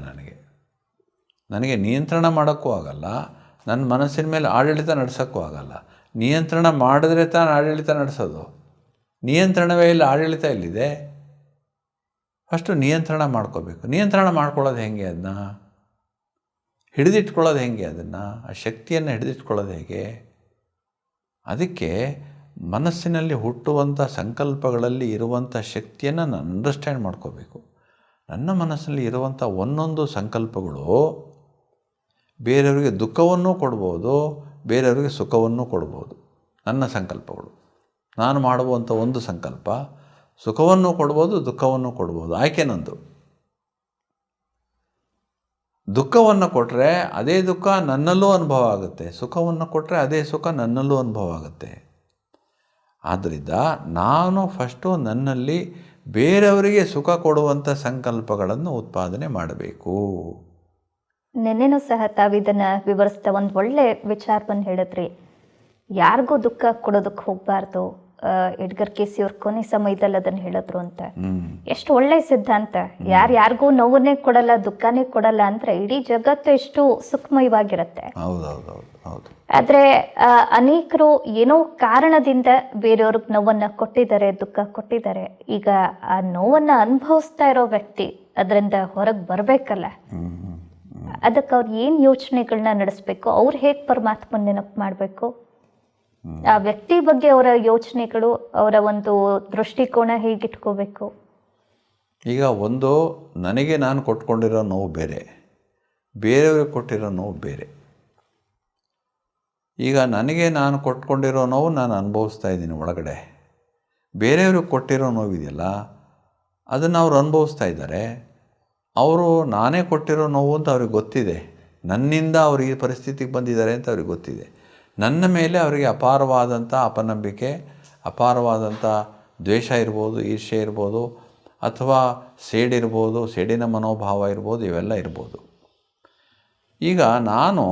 ನನಗೆ ನಿಯಂತ್ರಣ ಮಾಡೋಕ್ಕೂ ಆಗಲ್ಲ, ನನ್ನ ಮನಸ್ಸಿನ ಮೇಲೆ ಆಡಳಿತ ನಡೆಸೋಕ್ಕೂ ಆಗಲ್ಲ. ನಿಯಂತ್ರಣ ಮಾಡಿದ್ರೆ ತಾನು ಆಡಳಿತ ನಡೆಸೋದು. ನಿಯಂತ್ರಣವೇ ಇಲ್ಲ, ಆಡಳಿತ ಎಲ್ಲಿದೆ? ಫಸ್ಟು ನಿಯಂತ್ರಣ ಮಾಡ್ಕೋಬೇಕು. ನಿಯಂತ್ರಣ ಮಾಡ್ಕೊಳ್ಳೋದು ಹೇಗೆ? ಅದನ್ನ ಹಿಡಿದಿಟ್ಕೊಳ್ಳೋದು ಹೇಗೆ? ಅದನ್ನು ಆ ಶಕ್ತಿಯನ್ನು ಹಿಡಿದಿಟ್ಕೊಳ್ಳೋದು ಹೇಗೆ? ಅದಕ್ಕೆ ಮನಸ್ಸಿನಲ್ಲಿ ಹುಟ್ಟುವಂಥ ಸಂಕಲ್ಪಗಳಲ್ಲಿ ಇರುವಂಥ ಶಕ್ತಿಯನ್ನು ನಾನು ಅಂಡರ್ಸ್ಟ್ಯಾಂಡ್ ಮಾಡ್ಕೋಬೇಕು. ನನ್ನ ಮನಸ್ಸಿನಲ್ಲಿ ಇರುವಂಥ ಒಂದೊಂದು ಸಂಕಲ್ಪಗಳು ಬೇರೆಯವರಿಗೆ ದುಃಖವನ್ನೂ ಕೊಡ್ಬೋದು, ಬೇರೆಯವರಿಗೆ ಸುಖವನ್ನೂ ಕೊಡ್ಬೋದು. ನನ್ನ ಸಂಕಲ್ಪಗಳು, ನಾನು ಮಾಡುವಂಥ ಒಂದು ಸಂಕಲ್ಪ ಸುಖವನ್ನು ಕೊಡ್ಬೋದು, ದುಃಖವನ್ನು ಕೊಡ್ಬೋದು. ಆಯ್ಕೆ ನಂದು. ದುಃಖವನ್ನು ಕೊಟ್ಟರೆ ಅದೇ ದುಃಖ ನನ್ನಲ್ಲೂ ಅನುಭವ ಆಗುತ್ತೆ, ಸುಖವನ್ನು ಕೊಟ್ಟರೆ ಅದೇ ಸುಖ ನನ್ನಲ್ಲೂ ಅನುಭವ ಆಗುತ್ತೆ. ಆದ್ದರಿಂದ ನಾನು ಫಸ್ಟು ನನ್ನಲ್ಲಿ ಬೇರೆಯವರಿಗೆ ಸುಖ ಕೊಡುವಂಥ ಸಂಕಲ್ಪಗಳನ್ನು ಉತ್ಪಾದನೆ ಮಾಡಬೇಕು. ನೆನ್ನೆನೂ ಸಹ ತಾವಿದನ್ನು ವಿವರಿಸ್ತಾ ಒಂದು ಒಳ್ಳೆ ವಿಚಾರವನ್ನು ಹೇಳಿದ್ರಿ. ಯಾರಿಗೂ ದುಃಖ ಕೊಡೋದಕ್ಕೆ ಹೋಗಬಾರ್ದು. ಎಡ್ಗರ್ ಕೇಸಿ ಅವ್ರ ಕೊನೆ ಸಮಯದಲ್ಲಿ ಅದನ್ನು ಹೇಳಿದ್ರು ಅಂತ. ಎಷ್ಟು ಒಳ್ಳೆ ಸಿದ್ಧಾಂತ. ಯಾರಿಗೂ ನೋವನ್ನೇ ಕೊಡಲ್ಲ, ದುಃಖನೇ ಕೊಡಲ್ಲ ಅಂದ್ರೆ ಇಡೀ ಜಗತ್ತು ಎಷ್ಟು ಸುಖಮಯವಾಗಿರುತ್ತೆ. ಆದ್ರೆ ಅನೇಕರು ಏನೋ ಕಾರಣದಿಂದ ಬೇರೆಯವ್ರಿಗೆ ನೋವನ್ನ ಕೊಟ್ಟಿದ್ದಾರೆ, ದುಃಖ ಕೊಟ್ಟಿದ್ದಾರೆ. ಈಗ ಆ ನೋವನ್ನ ಅನುಭವಿಸ್ತಾ ಇರೋ ವ್ಯಕ್ತಿ ಅದರಿಂದ ಹೊರಗೆ ಬರ್ಬೇಕಲ್ಲ, ಅದಕ್ಕೆ ಅವ್ರು ಏನ್ ಯೋಚನೆಗಳನ್ನ ನಡೆಸ್ಬೇಕು, ಅವ್ರು ಹೇಗೆ ಪರಮಾತ್ಮನ ನೆನಪು ಮಾಡಬೇಕು, ಆ ವ್ಯಕ್ತಿ ಬಗ್ಗೆ ಅವರ ಯೋಚನೆಗಳು, ಅವರ ಒಂದು ದೃಷ್ಟಿಕೋನ ಹೇಗಿಟ್ಕೋಬೇಕು? ಈಗ ಒಂದು ನನಗೆ ನಾನು ಕೊಟ್ಕೊಂಡಿರೋ ನೋವು ಬೇರೆ, ಬೇರೆಯವ್ರಿಗೆ ಕೊಟ್ಟಿರೋ ನೋವು ಬೇರೆ. ಈಗ ನನಗೆ ನಾನು ಕೊಟ್ಕೊಂಡಿರೋ ನೋವು ನಾನು ಅನುಭವಿಸ್ತಾ ಇದ್ದೀನಿ ಒಳಗಡೆ. ಬೇರೆಯವ್ರಿಗೆ ಕೊಟ್ಟಿರೋ ನೋವಿದೆಯಲ್ಲ, ಅದನ್ನು ಅವ್ರು ಅನುಭವಿಸ್ತಾ ಇದ್ದಾರೆ. ಅವರು ನಾನೇ ಕೊಟ್ಟಿರೋ ನೋವು ಅಂತ ಅವ್ರಿಗೆ ಗೊತ್ತಿದೆ. ನನ್ನಿಂದ ಅವ್ರು ಈ ಪರಿಸ್ಥಿತಿಗೆ ಬಂದಿದ್ದಾರೆ ಅಂತ ಅವ್ರಿಗೆ ಗೊತ್ತಿದೆ. ನನ್ನ ಮೇಲೆ ಅವರಿಗೆ ಅಪಾರವಾದಂಥ ಅಪನಂಬಿಕೆ, ಅಪಾರವಾದಂಥ ದ್ವೇಷ ಇರ್ಬೋದು, ಈರ್ಷ್ಯೆ ಇರ್ಬೋದು, ಅಥವಾ ಸೇಡಿರ್ಬೋದು, ಸೇಡಿನ ಮನೋಭಾವ ಇರ್ಬೋದು, ಇವೆಲ್ಲ ಇರ್ಬೋದು. ಈಗ ನಾನು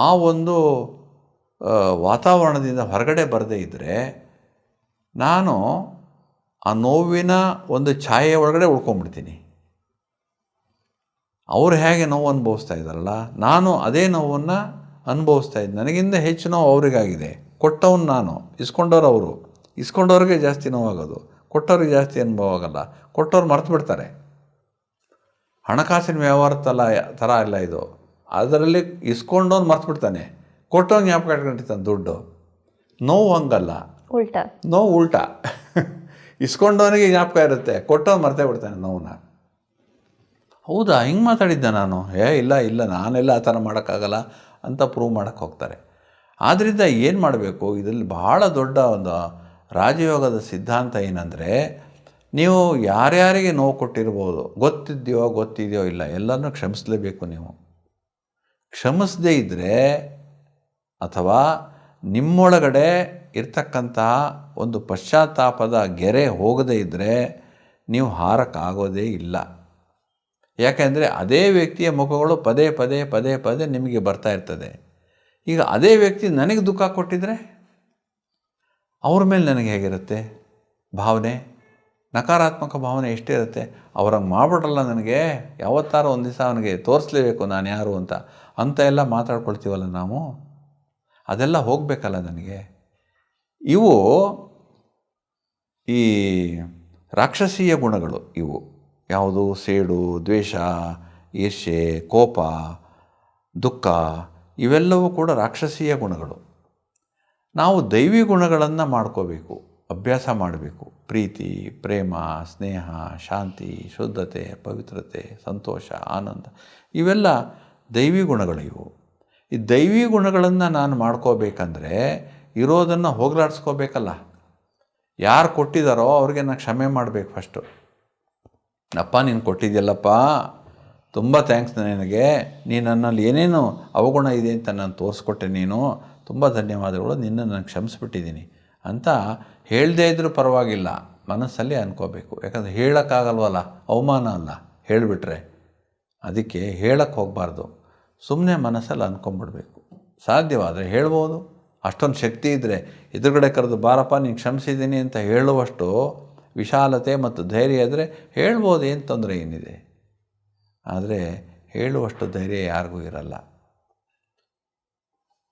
ಆ ಒಂದು ವಾತಾವರಣದಿಂದ ಹೊರಗಡೆ ಬರದೇ ಇದ್ದರೆ ನಾನು ಆ ನೋವಿನ ಒಂದು ಛಾಯೆ ಒಳಗಡೆ ಉಳ್ಕೊಂಡ್ಬಿಡ್ತೀನಿ. ಅವರು ಹೇಗೆ ನೋವು ಅನುಭವಿಸ್ತಾ ಇದ್ದಾರಲ್ಲ, ನಾನು ಅದೇ ನೋವನ್ನು ಅನುಭವಿಸ್ತಾ ಇದ್ದೆ. ನನಗಿಂತ ಹೆಚ್ಚು ನೋವು ಅವರಿಗಾಗಿದೆ. ಕೊಟ್ಟವನು ನಾನು, ಇಸ್ಕೊಂಡವ್ರು ಅವರು. ಇಸ್ಕೊಂಡವ್ರಿಗೆ ಜಾಸ್ತಿ ನೋವಾಗೋದು, ಕೊಟ್ಟವ್ರಿಗೆ ಜಾಸ್ತಿ ಅನುಭವ ಆಗೋಲ್ಲ. ಕೊಟ್ಟವ್ರು ಮರ್ತು ಬಿಡ್ತಾರೆ. ಹಣಕಾಸಿನ ವ್ಯವಹಾರ ಥರ ಇಲ್ಲ ಇದು. ಅದರಲ್ಲಿ ಇಸ್ಕೊಂಡವ್ನು ಮರ್ತು ಬಿಡ್ತಾನೆ, ಕೊಟ್ಟವ್ನು ಜ್ಞಾಪಕ ಇಟ್ಕೊಂಡಿರ್ತಾನೆ ದುಡ್ಡು. ನೋವು ಹಂಗಲ್ಲ, ಉಲ್ಟಾ. ನೋವು ಉಲ್ಟಾ. ಇಸ್ಕೊಂಡವನಿಗೆ ಜ್ಞಾಪಕ ಇರುತ್ತೆ, ಕೊಟ್ಟವ್ನು ಮರ್ತೇ ಬಿಡ್ತಾನೆ ನೋವನ್ನ. ಹೌದಾ, ಹಿಂಗೆ ಮಾತಾಡಿದ್ದೆ ನಾನು? ಇಲ್ಲ ನಾನೆಲ್ಲ ಆ ಥರ ಮಾಡೋಕ್ಕಾಗಲ್ಲ ಅಂತ ಪ್ರೂವ್ ಮಾಡೋಕ್ಕೆ ಹೋಗ್ತಾರೆ. ಆದ್ದರಿಂದ ಏನು ಮಾಡಬೇಕು, ಇದರಲ್ಲಿ ಬಹಳ ದೊಡ್ಡ ಒಂದು ರಾಜಯೋಗದ ಸಿದ್ಧಾಂತ ಏನಂದರೆ, ನೀವು ಯಾರ್ಯಾರಿಗೆ ನೋವು ಕೊಟ್ಟಿರ್ಬೋದು, ಗೊತ್ತಿದೆಯೋ ಇಲ್ಲ, ಎಲ್ಲರನ್ನೂ ಕ್ಷಮಿಸಲೇಬೇಕು. ನೀವು ಕ್ಷಮಿಸದೇ ಇದ್ದರೆ, ಅಥವಾ ನಿಮ್ಮೊಳಗಡೆ ಇರ್ತಕ್ಕಂತಹ ಒಂದು ಪಶ್ಚಾತ್ತಾಪದ ಗೆರೆ ಹೋಗದೇ ಇದ್ದರೆ ನೀವು ಹಾರಕ್ಕಾಗೋದೇ ಇಲ್ಲ. ಯಾಕೆಂದರೆ ಅದೇ ವ್ಯಕ್ತಿಯ ಮುಖಗಳು ಪದೇ ಪದೇ ನಿಮಗೆ ಬರ್ತಾ ಇರ್ತದೆ. ಈಗ ಅದೇ ವ್ಯಕ್ತಿ ನನಗೆ ದುಃಖ ಕೊಟ್ಟಿದ್ರೆ ಅವ್ರ ಮೇಲೆ ನನಗೆ ಹೇಗಿರುತ್ತೆ ಭಾವನೆ? ನಕಾರಾತ್ಮಕ ಭಾವನೆ ಎಷ್ಟೇ ಇರುತ್ತೆ. ಅವ್ರಂಗೆ ಮಾಡ್ಬಿಟ್ರಲ್ಲ, ನನಗೆ ಯಾವತ್ತಾರು ಒಂದು ದಿವಸ ಅವನಿಗೆ ತೋರಿಸ್ಲೇಬೇಕು ನಾನು ಯಾರು ಅಂತ ಎಲ್ಲ ಮಾತಾಡ್ಕೊಳ್ತೀವಲ್ಲ ನಾವು. ಅದೆಲ್ಲ ಹೋಗಬೇಕಲ್ಲ ನನಗೆ. ಇವು ಈ ರಾಕ್ಷಸೀಯ ಗುಣಗಳು. ಇವು ಯಾವುದು? ಸೇಡು, ದ್ವೇಷ, ಈರ್ಷ್ಯೆ, ಕೋಪ, ದುಃಖ, ಇವೆಲ್ಲವೂ ಕೂಡ ರಾಕ್ಷಸೀಯ ಗುಣಗಳು. ನಾವು ದೈವಿ ಗುಣಗಳನ್ನು ಮಾಡ್ಕೋಬೇಕು, ಅಭ್ಯಾಸ ಮಾಡಬೇಕು. ಪ್ರೀತಿ, ಪ್ರೇಮ, ಸ್ನೇಹ, ಶಾಂತಿ, ಶುದ್ಧತೆ, ಪವಿತ್ರತೆ, ಸಂತೋಷ, ಆನಂದ, ಇವೆಲ್ಲ ದೈವಿ ಗುಣಗಳು. ಈ ದೈವಿ ಗುಣಗಳನ್ನು ನಾನು ಮಾಡ್ಕೋಬೇಕಂದ್ರೆ ಇರೋದನ್ನು ಹೋಗಲಾಡಿಸ್ಕೋಬೇಕಲ್ಲ. ಯಾರು ಕೊಟ್ಟಿದ್ದಾರೋ ಅವ್ರಿಗೆ ನಾನು ಕ್ಷಮೆ ಮಾಡಬೇಕು ಫಸ್ಟು. ಅಪ್ಪ ನೀನು ಕೊಟ್ಟಿದ್ಯಲ್ಲಪ್ಪ, ತುಂಬ ಥ್ಯಾಂಕ್ಸ್ ನಿನಗೆ, ನೀನು ನನ್ನಲ್ಲಿ ಏನೇನು ಅವಗುಣ ಇದೆ ಅಂತ ನಾನು ತೋರಿಸ್ಕೊಟ್ಟೆ, ನೀನು ತುಂಬ ಧನ್ಯವಾದಗಳು, ನಿನ್ನ ನಾನು ಕ್ಷಮಿಸ್ಬಿಟ್ಟಿದ್ದೀನಿ ಅಂತ ಹೇಳದೇ ಇದ್ದರೂ ಪರವಾಗಿಲ್ಲ, ಮನಸ್ಸಲ್ಲಿ ಅಂದ್ಕೋಬೇಕು. ಯಾಕಂದರೆ ಹೇಳೋಕ್ಕಾಗಲ್ವಲ್ಲ, ಅವಮಾನ ಅಲ್ಲ ಹೇಳಿಬಿಟ್ರೆ. ಅದಕ್ಕೆ ಹೇಳಕ್ಕೆ ಹೋಗಬಾರ್ದು, ಸುಮ್ಮನೆ ಮನಸ್ಸಲ್ಲಿ ಅಂದ್ಕೊಂಬಿಡ್ಬೇಕು. ಸಾಧ್ಯವಾದರೆ ಹೇಳ್ಬೋದು, ಅಷ್ಟೊಂದು ಶಕ್ತಿ ಇದ್ದರೆ ಎದುರುಗಡೆ ಕರೆದು ಬಾರಪ್ಪ ನೀನು ಕ್ಷಮಿಸಿದ್ದೀನಿ ಅಂತ ಹೇಳುವಷ್ಟು ವಿಶಾಲತೆ ಮತ್ತು ಧೈರ್ಯ ಇದ್ದರೆ ಹೇಳ್ಬೋದು, ಏನು ತೊಂದರೆ ಏನಿದೆ. ಆದರೆ ಹೇಳುವಷ್ಟು ಧೈರ್ಯ ಯಾರಿಗೂ ಇರಲ್ಲ.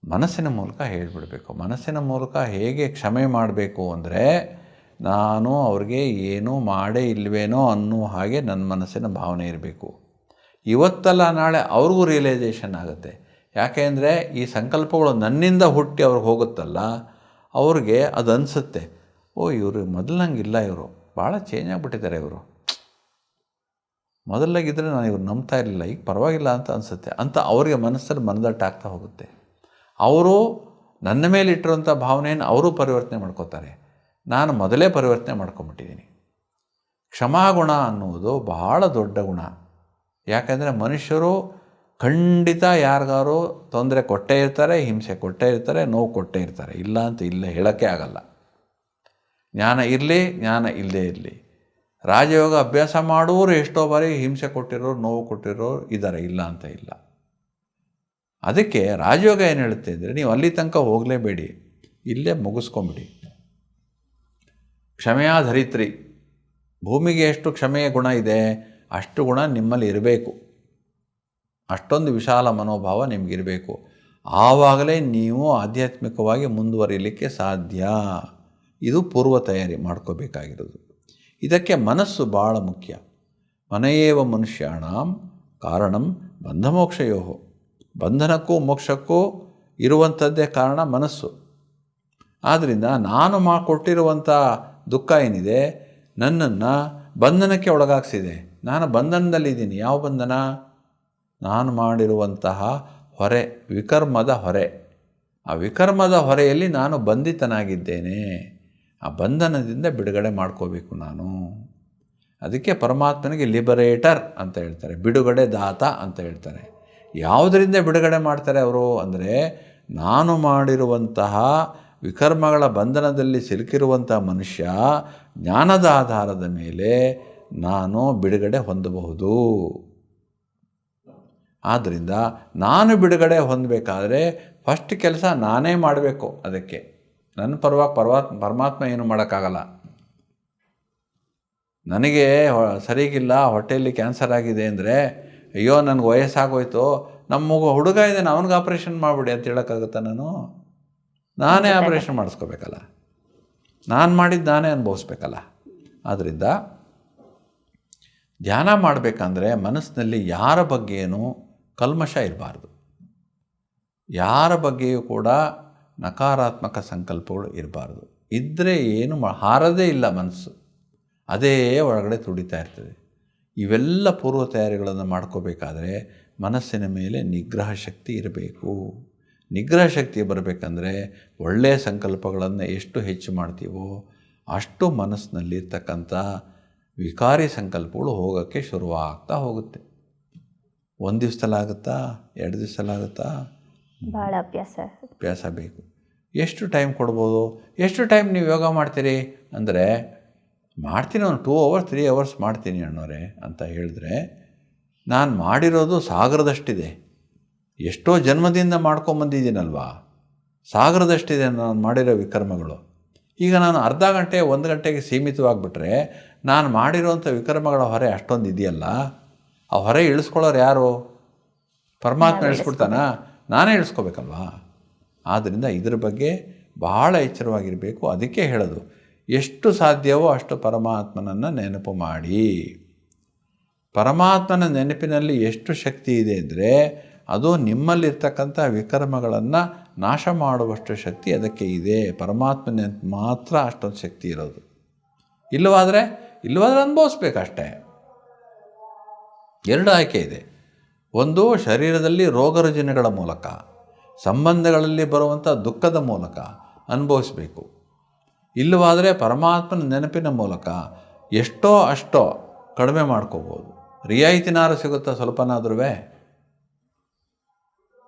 ಮನಸ್ಸಿನ ಮೂಲಕ ಹೇಳಿಬಿಡಬೇಕು. ಮನಸ್ಸಿನ ಮೂಲಕ ಹೇಗೆ ಕ್ಷಮೆ ಮಾಡಬೇಕು ಅಂದರೆ, ನಾನು ಅವ್ರಿಗೆ ಏನೂ ಮಾಡೇ ಇಲ್ವೇನೋ ಅನ್ನೋ ಹಾಗೆ ನನ್ನ ಮನಸ್ಸಿನ ಭಾವನೆ ಇರಬೇಕು. ಇವತ್ತಲ್ಲ ನಾಳೆ ಅವ್ರಿಗೂ ರಿಯಲೈಸೇಷನ್ ಆಗುತ್ತೆ. ಯಾಕೆ ಅಂದರೆ ಈ ಸಂಕಲ್ಪಗಳು ನನ್ನಿಂದ ಹುಟ್ಟಿ ಅವ್ರಿಗೆ ಹೋಗುತ್ತಲ್ಲ, ಅವ್ರಿಗೆ ಅದು ಅನಿಸುತ್ತೆ, ಓ ಇವರು ಮೊದಲಂಗಿಲ್ಲ, ಇವರು ಭಾಳ ಚೇಂಜ್ ಆಗಿಬಿಟ್ಟಿದ್ದಾರೆ, ಇವರು ಮೊದಲಾಗಿದ್ದರೆ ನಾನು ಇವ್ರು ನಂಬ್ತಾ ಇರಲಿಲ್ಲ, ಈಗ ಪರವಾಗಿಲ್ಲ ಅಂತ ಅನಿಸುತ್ತೆ ಅಂತ ಅವ್ರಿಗೆ ಮನಸ್ಸಲ್ಲಿ ಮನದಟ್ಟಾಗ್ತಾ ಹೋಗುತ್ತೆ. ಅವರು ನನ್ನ ಮೇಲೆ ಇಟ್ಟಿರುವಂಥ ಭಾವನೆಯನ್ನು ಅವರು ಪರಿವರ್ತನೆ ಮಾಡ್ಕೋತಾರೆ. ನಾನು ಮೊದಲೇ ಪರಿವರ್ತನೆ ಮಾಡ್ಕೊಂಬಿಟ್ಟಿದ್ದೀನಿ. ಕ್ಷಮಾಗುಣ ಅನ್ನುವುದು ಬಹಳ ದೊಡ್ಡ ಗುಣ. ಯಾಕೆಂದರೆ ಮನುಷ್ಯರು ಖಂಡಿತ ಯಾರಿಗಾರು ತೊಂದರೆ ಕೊಟ್ಟೇ ಇರ್ತಾರೆ, ಹಿಂಸೆ ಕೊಟ್ಟೇ ಇರ್ತಾರೆ, ನೋವು ಕೊಟ್ಟೇ ಇರ್ತಾರೆ, ಇಲ್ಲ ಅಂತ ಇಲ್ಲ ಹೇಳೋಕ್ಕೆ ಆಗಲ್ಲ. ಜ್ಞಾನ ಇರಲಿ, ಜ್ಞಾನ ಇಲ್ಲದೇ ಇರಲಿ, ರಾಜಯೋಗ ಅಭ್ಯಾಸ ಮಾಡೋರು ಎಷ್ಟೋ ಬಾರಿ ಹಿಂಸೆ ಕೊಟ್ಟಿರೋರು, ನೋವು ಕೊಟ್ಟಿರೋರು ಇದ್ದಾರೆ, ಇಲ್ಲ ಅಂತ ಇಲ್ಲ. ಅದಕ್ಕೆ ರಾಜಯೋಗ ಏನು ಹೇಳುತ್ತೆ ಅಂದರೆ, ನೀವು ಅಲ್ಲಿ ತನಕ ಹೋಗಲೇಬೇಡಿ, ಇಲ್ಲೇ ಮುಗಿಸ್ಕೊಂಬಿಡಿ. ಕ್ಷಮೆಯ ಧರಿತ್ರಿ, ಭೂಮಿಗೆ ಎಷ್ಟು ಕ್ಷಮೆಯ ಗುಣ ಇದೆ ಅಷ್ಟು ಗುಣ ನಿಮ್ಮಲ್ಲಿ ಇರಬೇಕು. ಅಷ್ಟೊಂದು ವಿಶಾಲ ಮನೋಭಾವ ನಿಮಗಿರಬೇಕು. ಆವಾಗಲೇ ನೀವು ಆಧ್ಯಾತ್ಮಿಕವಾಗಿ ಮುಂದುವರಿಯಲಿಕ್ಕೆ ಸಾಧ್ಯ. ಇದು ಪೂರ್ವ ತಯಾರಿ ಮಾಡ್ಕೋಬೇಕಾಗಿರೋದು. ಇದಕ್ಕೆ ಮನಸ್ಸು ಭಾಳ ಮುಖ್ಯ. ಮನೆಯೇವ ಮನುಷ್ಯಾಣಂ ಕಾರಣಂ ಬಂಧಮೋಕ್ಷಯೋ, ಬಂಧನಕ್ಕೂ ಮೋಕ್ಷಕ್ಕೂ ಇರುವಂಥದ್ದೇ ಕಾರಣ ಮನಸ್ಸು. ಆದ್ದರಿಂದ ನಾನು ಕೊಟ್ಟಿರುವಂಥ ದುಃಖ ಏನಿದೆ ನನ್ನನ್ನು ಬಂಧನಕ್ಕೆ ಒಳಗಾಗಿಸಿದೆ. ನಾನು ಬಂಧನದಲ್ಲಿದ್ದೀನಿ. ಯಾವ ಬಂಧನ? ನಾನು ಮಾಡಿರುವಂತಹ ಹೊರೆ, ವಿಕರ್ಮದ ಹೊರೆ. ಆ ವಿಕರ್ಮದ ಹೊರೆಯಲ್ಲಿ ನಾನು ಬಂಧಿತನಾಗಿದ್ದೇನೆ. ಆ ಬಂಧನದಿಂದ ಬಿಡುಗಡೆ ಮಾಡ್ಕೋಬೇಕು ನಾನು. ಅದಕ್ಕೆ ಪರಮಾತ್ಮನಿಗೆ ಲಿಬರೇಟರ್ ಅಂತ ಹೇಳ್ತಾರೆ, ಬಿಡುಗಡೆ ದಾತ ಅಂತ ಹೇಳ್ತಾರೆ. ಯಾವುದರಿಂದ ಬಿಡುಗಡೆ ಮಾಡ್ತಾರೆ ಅವರು ಅಂದರೆ, ನಾನು ಮಾಡಿರುವಂತಹ ವಿಕರ್ಮಗಳ ಬಂಧನದಲ್ಲಿ ಸಿಲುಕಿರುವಂಥ ಮನುಷ್ಯ ಜ್ಞಾನದ ಆಧಾರದ ಮೇಲೆ ನಾನು ಬಿಡುಗಡೆ ಹೊಂದಬಹುದು. ಆದ್ದರಿಂದ ನಾನು ಬಿಡುಗಡೆ ಹೊಂದಬೇಕಾದ್ರೆ ಫಸ್ಟ್ ಕೆಲಸ ನಾನೇ ಮಾಡಬೇಕು. ಅದಕ್ಕೆ ನನ್ನ ಪರವಾಗಿ ಪರಮಾತ್ಮ ಏನು ಮಾಡೋಕ್ಕಾಗಲ್ಲ. ನನಗೆ ಸರಿಗಿಲ್ಲ, ಹೊಟ್ಟೆಯಲ್ಲಿ ಕ್ಯಾನ್ಸರ್ ಆಗಿದೆ ಅಂದರೆ, ಅಯ್ಯೋ ನನಗೆ ವಯಸ್ಸಾಗೋಯ್ತು, ನಮ್ಮ ಹುಡುಗ ಇದ್ದಾನೆ ಅವನಿಗೆ ಆಪ್ರೇಷನ್ ಮಾಡಿಬಿಡಿ ಅಂತ ಹೇಳೋಕ್ಕಾಗುತ್ತಾ? ನಾನೇ ಆಪ್ರೇಷನ್ ಮಾಡಿಸ್ಕೋಬೇಕಲ್ಲ, ನಾನು ಮಾಡಿದ್ದು ನಾನೇ ಅನುಭವಿಸ್ಬೇಕಲ್ಲ. ಆದ್ದರಿಂದ ಧ್ಯಾನ ಮಾಡಬೇಕಂದ್ರೆ ಮನಸ್ಸಿನಲ್ಲಿ ಯಾರ ಬಗ್ಗೆಯೂ ಕಲ್ಮಶ ಇರಬಾರ್ದು. ಯಾರ ಬಗ್ಗೆಯೂ ಕೂಡ ನಕಾರಾತ್ಮಕ ಸಂಕಲ್ಪಗಳು ಇರಬಾರ್ದು. ಇದ್ದರೆ ಏನು ಹಾರದೇ ಇಲ್ಲ ಮನಸ್ಸು, ಅದೇ ಒಳಗಡೆ ತುಡಿತಾ ಇರ್ತದೆ. ಇವೆಲ್ಲ ಪೂರ್ವ ತಯಾರಿಗಳನ್ನು ಮಾಡ್ಕೋಬೇಕಾದ್ರೆ ಮನಸ್ಸಿನ ಮೇಲೆ ನಿಗ್ರಹ ಶಕ್ತಿ ಇರಬೇಕು. ನಿಗ್ರಹ ಶಕ್ತಿ ಬರಬೇಕಂದ್ರೆ ಒಳ್ಳೆಯ ಸಂಕಲ್ಪಗಳನ್ನು ಎಷ್ಟು ಹೆಚ್ಚು ಮಾಡ್ತೀವೋ ಅಷ್ಟು ಮನಸ್ಸಿನಲ್ಲಿರ್ತಕ್ಕಂಥ ವಿಕಾರಿ ಸಂಕಲ್ಪಗಳು ಹೋಗೋಕ್ಕೆ ಶುರುವಾಗ್ತಾ ಹೋಗುತ್ತೆ. ಒಂದು ದಿವಸದಲ್ಲಾಗುತ್ತಾ, 2 ದಿವಸದಲ್ಲಾಗುತ್ತಾ? ಭಾಳ ಅಭ್ಯಾಸ ಬೇಕು. ಎಷ್ಟು ಟೈಮ್ ಕೊಡ್ಬೋದು? ಎಷ್ಟು ಟೈಮ್ ನೀವು ಯೋಗ ಮಾಡ್ತೀರಿ ಅಂದರೆ, ಮಾಡ್ತೀನಿ ಒಂದು 2 hours 3 hours ಮಾಡ್ತೀನಿ ಅಣ್ಣೋರೆ ಅಂತ ಹೇಳಿದ್ರೆ, ನಾನು ಮಾಡಿರೋದು ಸಾಗರದಷ್ಟಿದೆ. ಎಷ್ಟೋ ಜನ್ಮದಿಂದ ಮಾಡ್ಕೊಂಬಂದಿದ್ದೀನಲ್ವಾ, ಸಾಗರದಷ್ಟಿದೆ ನಾನು ಮಾಡಿರೋ ವಿಕರ್ಮಗಳು. ಈಗ ನಾನು ಅರ್ಧ ಗಂಟೆ 1 ಗಂಟೆಗೆ ಸೀಮಿತವಾಗಿಬಿಟ್ರೆ ನಾನು ಮಾಡಿರೋಂಥ ವಿಕರ್ಮಗಳ ಹೊರೆ ಅಷ್ಟೊಂದು ಇದೆಯಲ್ಲ, ಆ ಹೊರೆ ಇಳಿಸ್ಕೊಳ್ಳೋರು ಯಾರು? ಪರಮಾತ್ಮ ಇಳಿಸ್ಬಿಡ್ತಾನಾ? ನಾನೇ ಇಳಿಸ್ಕೋಬೇಕಲ್ವಾ? ಆದ್ದರಿಂದ ಇದ್ರ ಬಗ್ಗೆ ಬಹಳ ಎಚ್ಚರವಾಗಿರಬೇಕು. ಅದಕ್ಕೆ ಹೇಳೋದು, ಎಷ್ಟು ಸಾಧ್ಯವೋ ಅಷ್ಟು ಪರಮಾತ್ಮನನ್ನು ನೆನಪು ಮಾಡಿ. ಪರಮಾತ್ಮನ ನೆನಪಿನಲ್ಲಿ ಎಷ್ಟು ಶಕ್ತಿ ಇದೆ ಅಂದರೆ, ಅದು ನಿಮ್ಮಲ್ಲಿರ್ತಕ್ಕಂಥ ವಿಕರ್ಮಗಳನ್ನು ನಾಶ ಮಾಡುವಷ್ಟು ಶಕ್ತಿ ಅದಕ್ಕೆ ಇದೆ. ಪರಮಾತ್ಮನ ನೆನಪು ಮಾತ್ರ ಅಷ್ಟೊಂದು ಶಕ್ತಿ ಇರೋದು. ಇಲ್ಲವಾದರೆ ಅನುಭವಿಸ್ಬೇಕಷ್ಟೇ. 2 ಆಯ್ಕೆ ಇದೆ. ಒಂದು, ಶರೀರದಲ್ಲಿ ರೋಗರುಜಿನಗಳ ಮೂಲಕ, ಸಂಬಂಧಗಳಲ್ಲಿ ಬರುವಂಥ ದುಃಖದ ಮೂಲಕ ಅನುಭವಿಸಬೇಕು. ಇಲ್ಲವಾದರೆ ಪರಮಾತ್ಮನ ನೆನಪಿನ ಮೂಲಕ ಎಷ್ಟೋ ಅಷ್ಟೋ ಕಡಿಮೆ ಮಾಡ್ಕೋಬೋದು. ರಿಯಾಯಿತಿನಾರು ಸಿಗುತ್ತಾ ಸ್ವಲ್ಪನಾದ್ರೂ?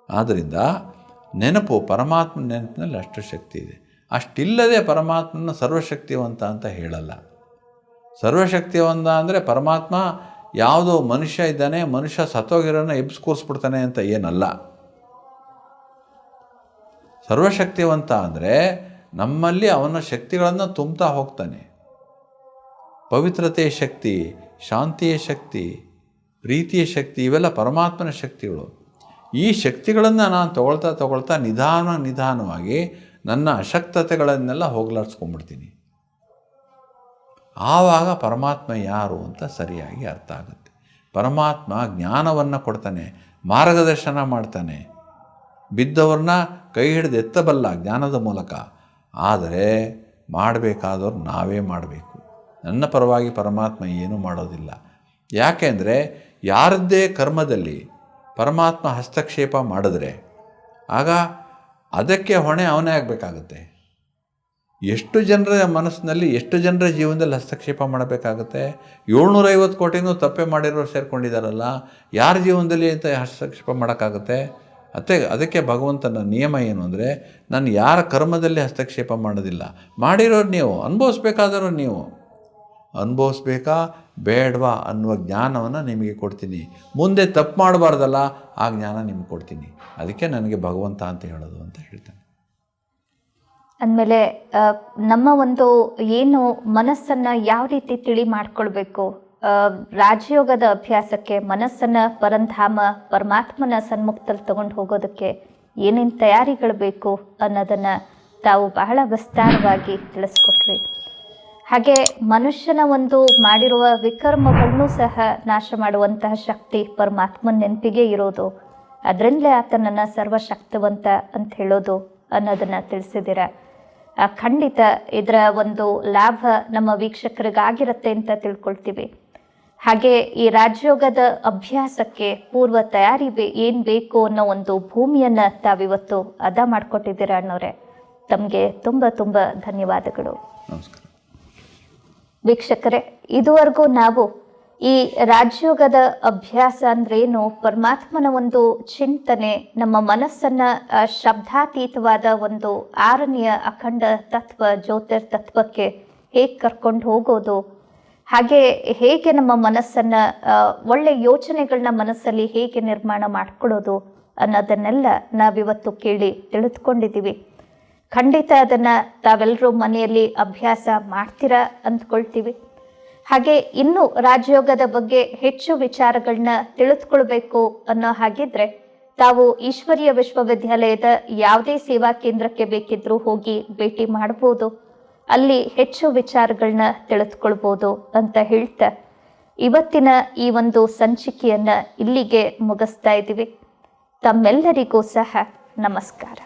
ಆದ್ದರಿಂದ ನೆನಪು, ಪರಮಾತ್ಮ ನೆನಪಿನಲ್ಲಿ ಅಷ್ಟು ಶಕ್ತಿ ಇದೆ. ಅಷ್ಟಿಲ್ಲದೆ ಪರಮಾತ್ಮನ ಸರ್ವಶಕ್ತಿವಂತ ಅಂತ ಹೇಳಲ್ಲ. ಸರ್ವಶಕ್ತಿವಂತ ಅಂದರೆ ಪರಮಾತ್ಮ ಯಾವುದೋ ಮನುಷ್ಯ ಇದ್ದಾನೆ, ಮನುಷ್ಯ ಸತ್ತೋಗಿರೋನ ಎಬ್ಸ್ಕೂರಿಸ್ಬಿಡ್ತಾನೆ ಅಂತ ಏನಲ್ಲ. ಸರ್ವಶಕ್ತಿವಂತ ಅಂದರೆ ನಮ್ಮಲ್ಲಿ ಅವನ ಶಕ್ತಿಗಳನ್ನು ತುಂಬ್ತಾ ಹೋಗ್ತಾನೆ. ಪವಿತ್ರತೆಯ ಶಕ್ತಿ, ಶಾಂತಿಯ ಶಕ್ತಿ, ಪ್ರೀತಿಯ ಶಕ್ತಿ, ಇವೆಲ್ಲ ಪರಮಾತ್ಮನ ಶಕ್ತಿಗಳು. ಈ ಶಕ್ತಿಗಳನ್ನು ನಾನು ತಗೊಳ್ತಾ ನಿಧಾನವಾಗಿ ನನ್ನ ಅಶಕ್ತತೆಗಳನ್ನೆಲ್ಲ ಹೋಗಲಾಡಿಸ್ಕೊಂಡ್ಬಿಡ್ತೀನಿ. ಆವಾಗ ಪರಮಾತ್ಮ ಯಾರು ಅಂತ ಸರಿಯಾಗಿ ಅರ್ಥ ಆಗುತ್ತೆ. ಪರಮಾತ್ಮ ಜ್ಞಾನವನ್ನು ಕೊಡ್ತಾನೆ, ಮಾರ್ಗದರ್ಶನ ಮಾಡ್ತಾನೆ, ಬಿದ್ದವ್ರನ್ನ ಕೈ ಹಿಡಿದು ಎತ್ತಬಲ್ಲ ಜ್ಞಾನದ ಮೂಲಕ. ಆದರೆ ಮಾಡಬೇಕಾದವ್ರು ನಾವೇ ಮಾಡಬೇಕು. ನನ್ನ ಪರವಾಗಿ ಪರಮಾತ್ಮ ಏನೂ ಮಾಡೋದಿಲ್ಲ. ಯಾಕೆಂದರೆ ಯಾರದ್ದೇ ಕರ್ಮದಲ್ಲಿ ಪರಮಾತ್ಮ ಹಸ್ತಕ್ಷೇಪ ಮಾಡಿದ್ರೆ ಆಗ ಅದಕ್ಕೆ ಹೊಣೆ ಅವನೇ ಆಗಬೇಕಾಗುತ್ತೆ. ಎಷ್ಟು ಜನರ ಮನಸ್ಸಿನಲ್ಲಿ, ಎಷ್ಟು ಜನರ ಜೀವನದಲ್ಲಿ ಹಸ್ತಕ್ಷೇಪ ಮಾಡಬೇಕಾಗುತ್ತೆ? 750 ಕೋಟಿನೂ ತಪ್ಪೆ ಮಾಡಿರೋರು ಸೇರ್ಕೊಂಡಿದ್ದಾರಲ್ಲ, ಯಾರ ಜೀವನದಲ್ಲಿ ಅಂತ ಹಸ್ತಕ್ಷೇಪ ಮಾಡೋಕ್ಕಾಗುತ್ತೆ? ಅದಕ್ಕೆ ಭಗವಂತನ ನಿಯಮ ಏನು ಅಂದರೆ, ನಾನು ಯಾರ ಕರ್ಮದಲ್ಲಿ ಹಸ್ತಕ್ಷೇಪ ಮಾಡೋದಿಲ್ಲ. ಮಾಡಿರೋರು ನೀವು, ಅನುಭವಿಸ್ಬೇಕಾದರೂ ನೀವು. ಅನುಭವಿಸ್ಬೇಕಾ ಬೇಡವಾ ಅನ್ನುವ ಜ್ಞಾನವನ್ನು ನಿಮಗೆ ಕೊಡ್ತೀನಿ. ಮುಂದೆ ತಪ್ಪು ಮಾಡಬಾರ್ದಲ್ಲ, ಆ ಜ್ಞಾನ ನಿಮಗೆ ಕೊಡ್ತೀನಿ. ಅದಕ್ಕೆ ನನಗೆ ಭಗವಂತ ಅಂತ ಹೇಳೋದು ಅಂತ ಹೇಳ್ತಾನೆ. ಅಂದಮೇಲೆ ನಮ್ಮ ಒಂದು ಏನು ಮನಸ್ಸನ್ನು ಯಾವ ರೀತಿ ತಿಳಿ ಮಾಡ್ಕೊಳ್ಬೇಕು, ರಾಜಯೋಗದ ಅಭ್ಯಾಸಕ್ಕೆ ಮನಸ್ಸನ್ನು ಪರಂಧಾಮ ಪರಮಾತ್ಮನ ಸನ್ಮುಖದಲ್ಲಿ ತಗೊಂಡು ಹೋಗೋದಕ್ಕೆ ಏನೇನು ತಯಾರಿಗಳು ಬೇಕು ಅನ್ನೋದನ್ನು ತಾವು ಬಹಳ ವಿಸ್ತಾರವಾಗಿ ತಿಳಿಸ್ಕೊಟ್ರಿ. ಹಾಗೆ ಮನುಷ್ಯನ ಒಂದು ಮಾಡಿರುವ ವಿಕರ್ಮಗಳನ್ನೂ ಸಹ ನಾಶ ಮಾಡುವಂತಹ ಶಕ್ತಿ ಪರಮಾತ್ಮನ ನೆನಪಿಗೆ ಇರೋದು, ಅದರಿಂದಲೇ ಆತನನ್ನು ಸರ್ವಶಕ್ತಿವಂತ ಅಂತ ಹೇಳೋದು ಅನ್ನೋದನ್ನು ತಿಳಿಸಿದ್ದೀರ. ಖಂಡಿತ ಇದರ ಒಂದು ಲಾಭ ನಮ್ಮ ವೀಕ್ಷಕರಿಗಾಗಿರುತ್ತೆ ಅಂತ ತಿಳ್ಕೊಳ್ತೀವಿ. ಹಾಗೆ ಈ ರಾಜಯೋಗದ ಅಭ್ಯಾಸಕ್ಕೆ ಪೂರ್ವ ತಯಾರಿ ಏನು ಬೇಕು ಅನ್ನೋ ಒಂದು ಭೂಮಿಯನ್ನು ತಾವಿವತ್ತು ಅದ ಮಾಡಿಕೊಟ್ಟಿದ್ದೀರ ಅಣ್ಣವರೇ. ತಮಗೆ ತುಂಬ ತುಂಬ ಧನ್ಯವಾದಗಳು. ನಮಸ್ಕಾರ. ವೀಕ್ಷಕರೇ, ಇದುವರೆಗೂ ನಾವು ಈ ರಾಜಯೋಗದ ಅಭ್ಯಾಸ ಅಂದ್ರೇನು, ಪರಮಾತ್ಮನ ಒಂದು ಚಿಂತನೆ, ನಮ್ಮ ಮನಸ್ಸನ್ನು ಶಬ್ದಾತೀತವಾದ ಒಂದು 6ನೆಯ ಅಖಂಡ ತತ್ವ ಜ್ಯೋತಿರ್ತತ್ವಕ್ಕೆ ಹೇಗೆ ಕರ್ಕೊಂಡು ಹೋಗೋದು, ಹಾಗೆ ಹೇಗೆ ನಮ್ಮ ಮನಸ್ಸನ್ನು ಒಳ್ಳೆ ಯೋಚನೆಗಳನ್ನ ಮನಸ್ಸಲ್ಲಿ ಹೇಗೆ ನಿರ್ಮಾಣ ಮಾಡ್ಕೊಳ್ಳೋದು ಅನ್ನೋದನ್ನೆಲ್ಲ ನಾವಿವತ್ತು ಕೇಳಿ ತಿಳಿದುಕೊಂಡಿದ್ದೀವಿ. ಖಂಡಿತ ಅದನ್ನು ತಾವೆಲ್ಲರೂ ಮನೆಯಲ್ಲಿ ಅಭ್ಯಾಸ ಮಾಡ್ತೀರಾ ಅಂದ್ಕೊಳ್ತೀವಿ. ಹಾಗೆ ಇನ್ನೂ ರಾಜಯೋಗದ ಬಗ್ಗೆ ಹೆಚ್ಚು ವಿಚಾರಗಳನ್ನ ತಿಳಿದುಕೊಳ್ಬೇಕು ಅನ್ನೋ ಹಾಗಿದ್ರೆ ತಾವು ಈಶ್ವರೀಯ ವಿಶ್ವವಿದ್ಯಾಲಯದ ಯಾವುದೇ ಸೇವಾ ಕೇಂದ್ರಕ್ಕೆ ಬೇಕಿದ್ರೂ ಹೋಗಿ ಭೇಟಿ ಮಾಡ್ಬೋದು. ಅಲ್ಲಿ ಹೆಚ್ಚು ವಿಚಾರಗಳನ್ನ ತಿಳಿದುಕೊಳ್ಬೋದು ಅಂತ ಹೇಳ್ತಾ ಇವತ್ತಿನ ಈ ಒಂದು ಸಂಚಿಕೆಯನ್ನು ಇಲ್ಲಿಗೆ ಮುಗಿಸ್ತಾ ಇದ್ದೀವಿ. ತಮ್ಮೆಲ್ಲರಿಗೂ ಸಹ ನಮಸ್ಕಾರ.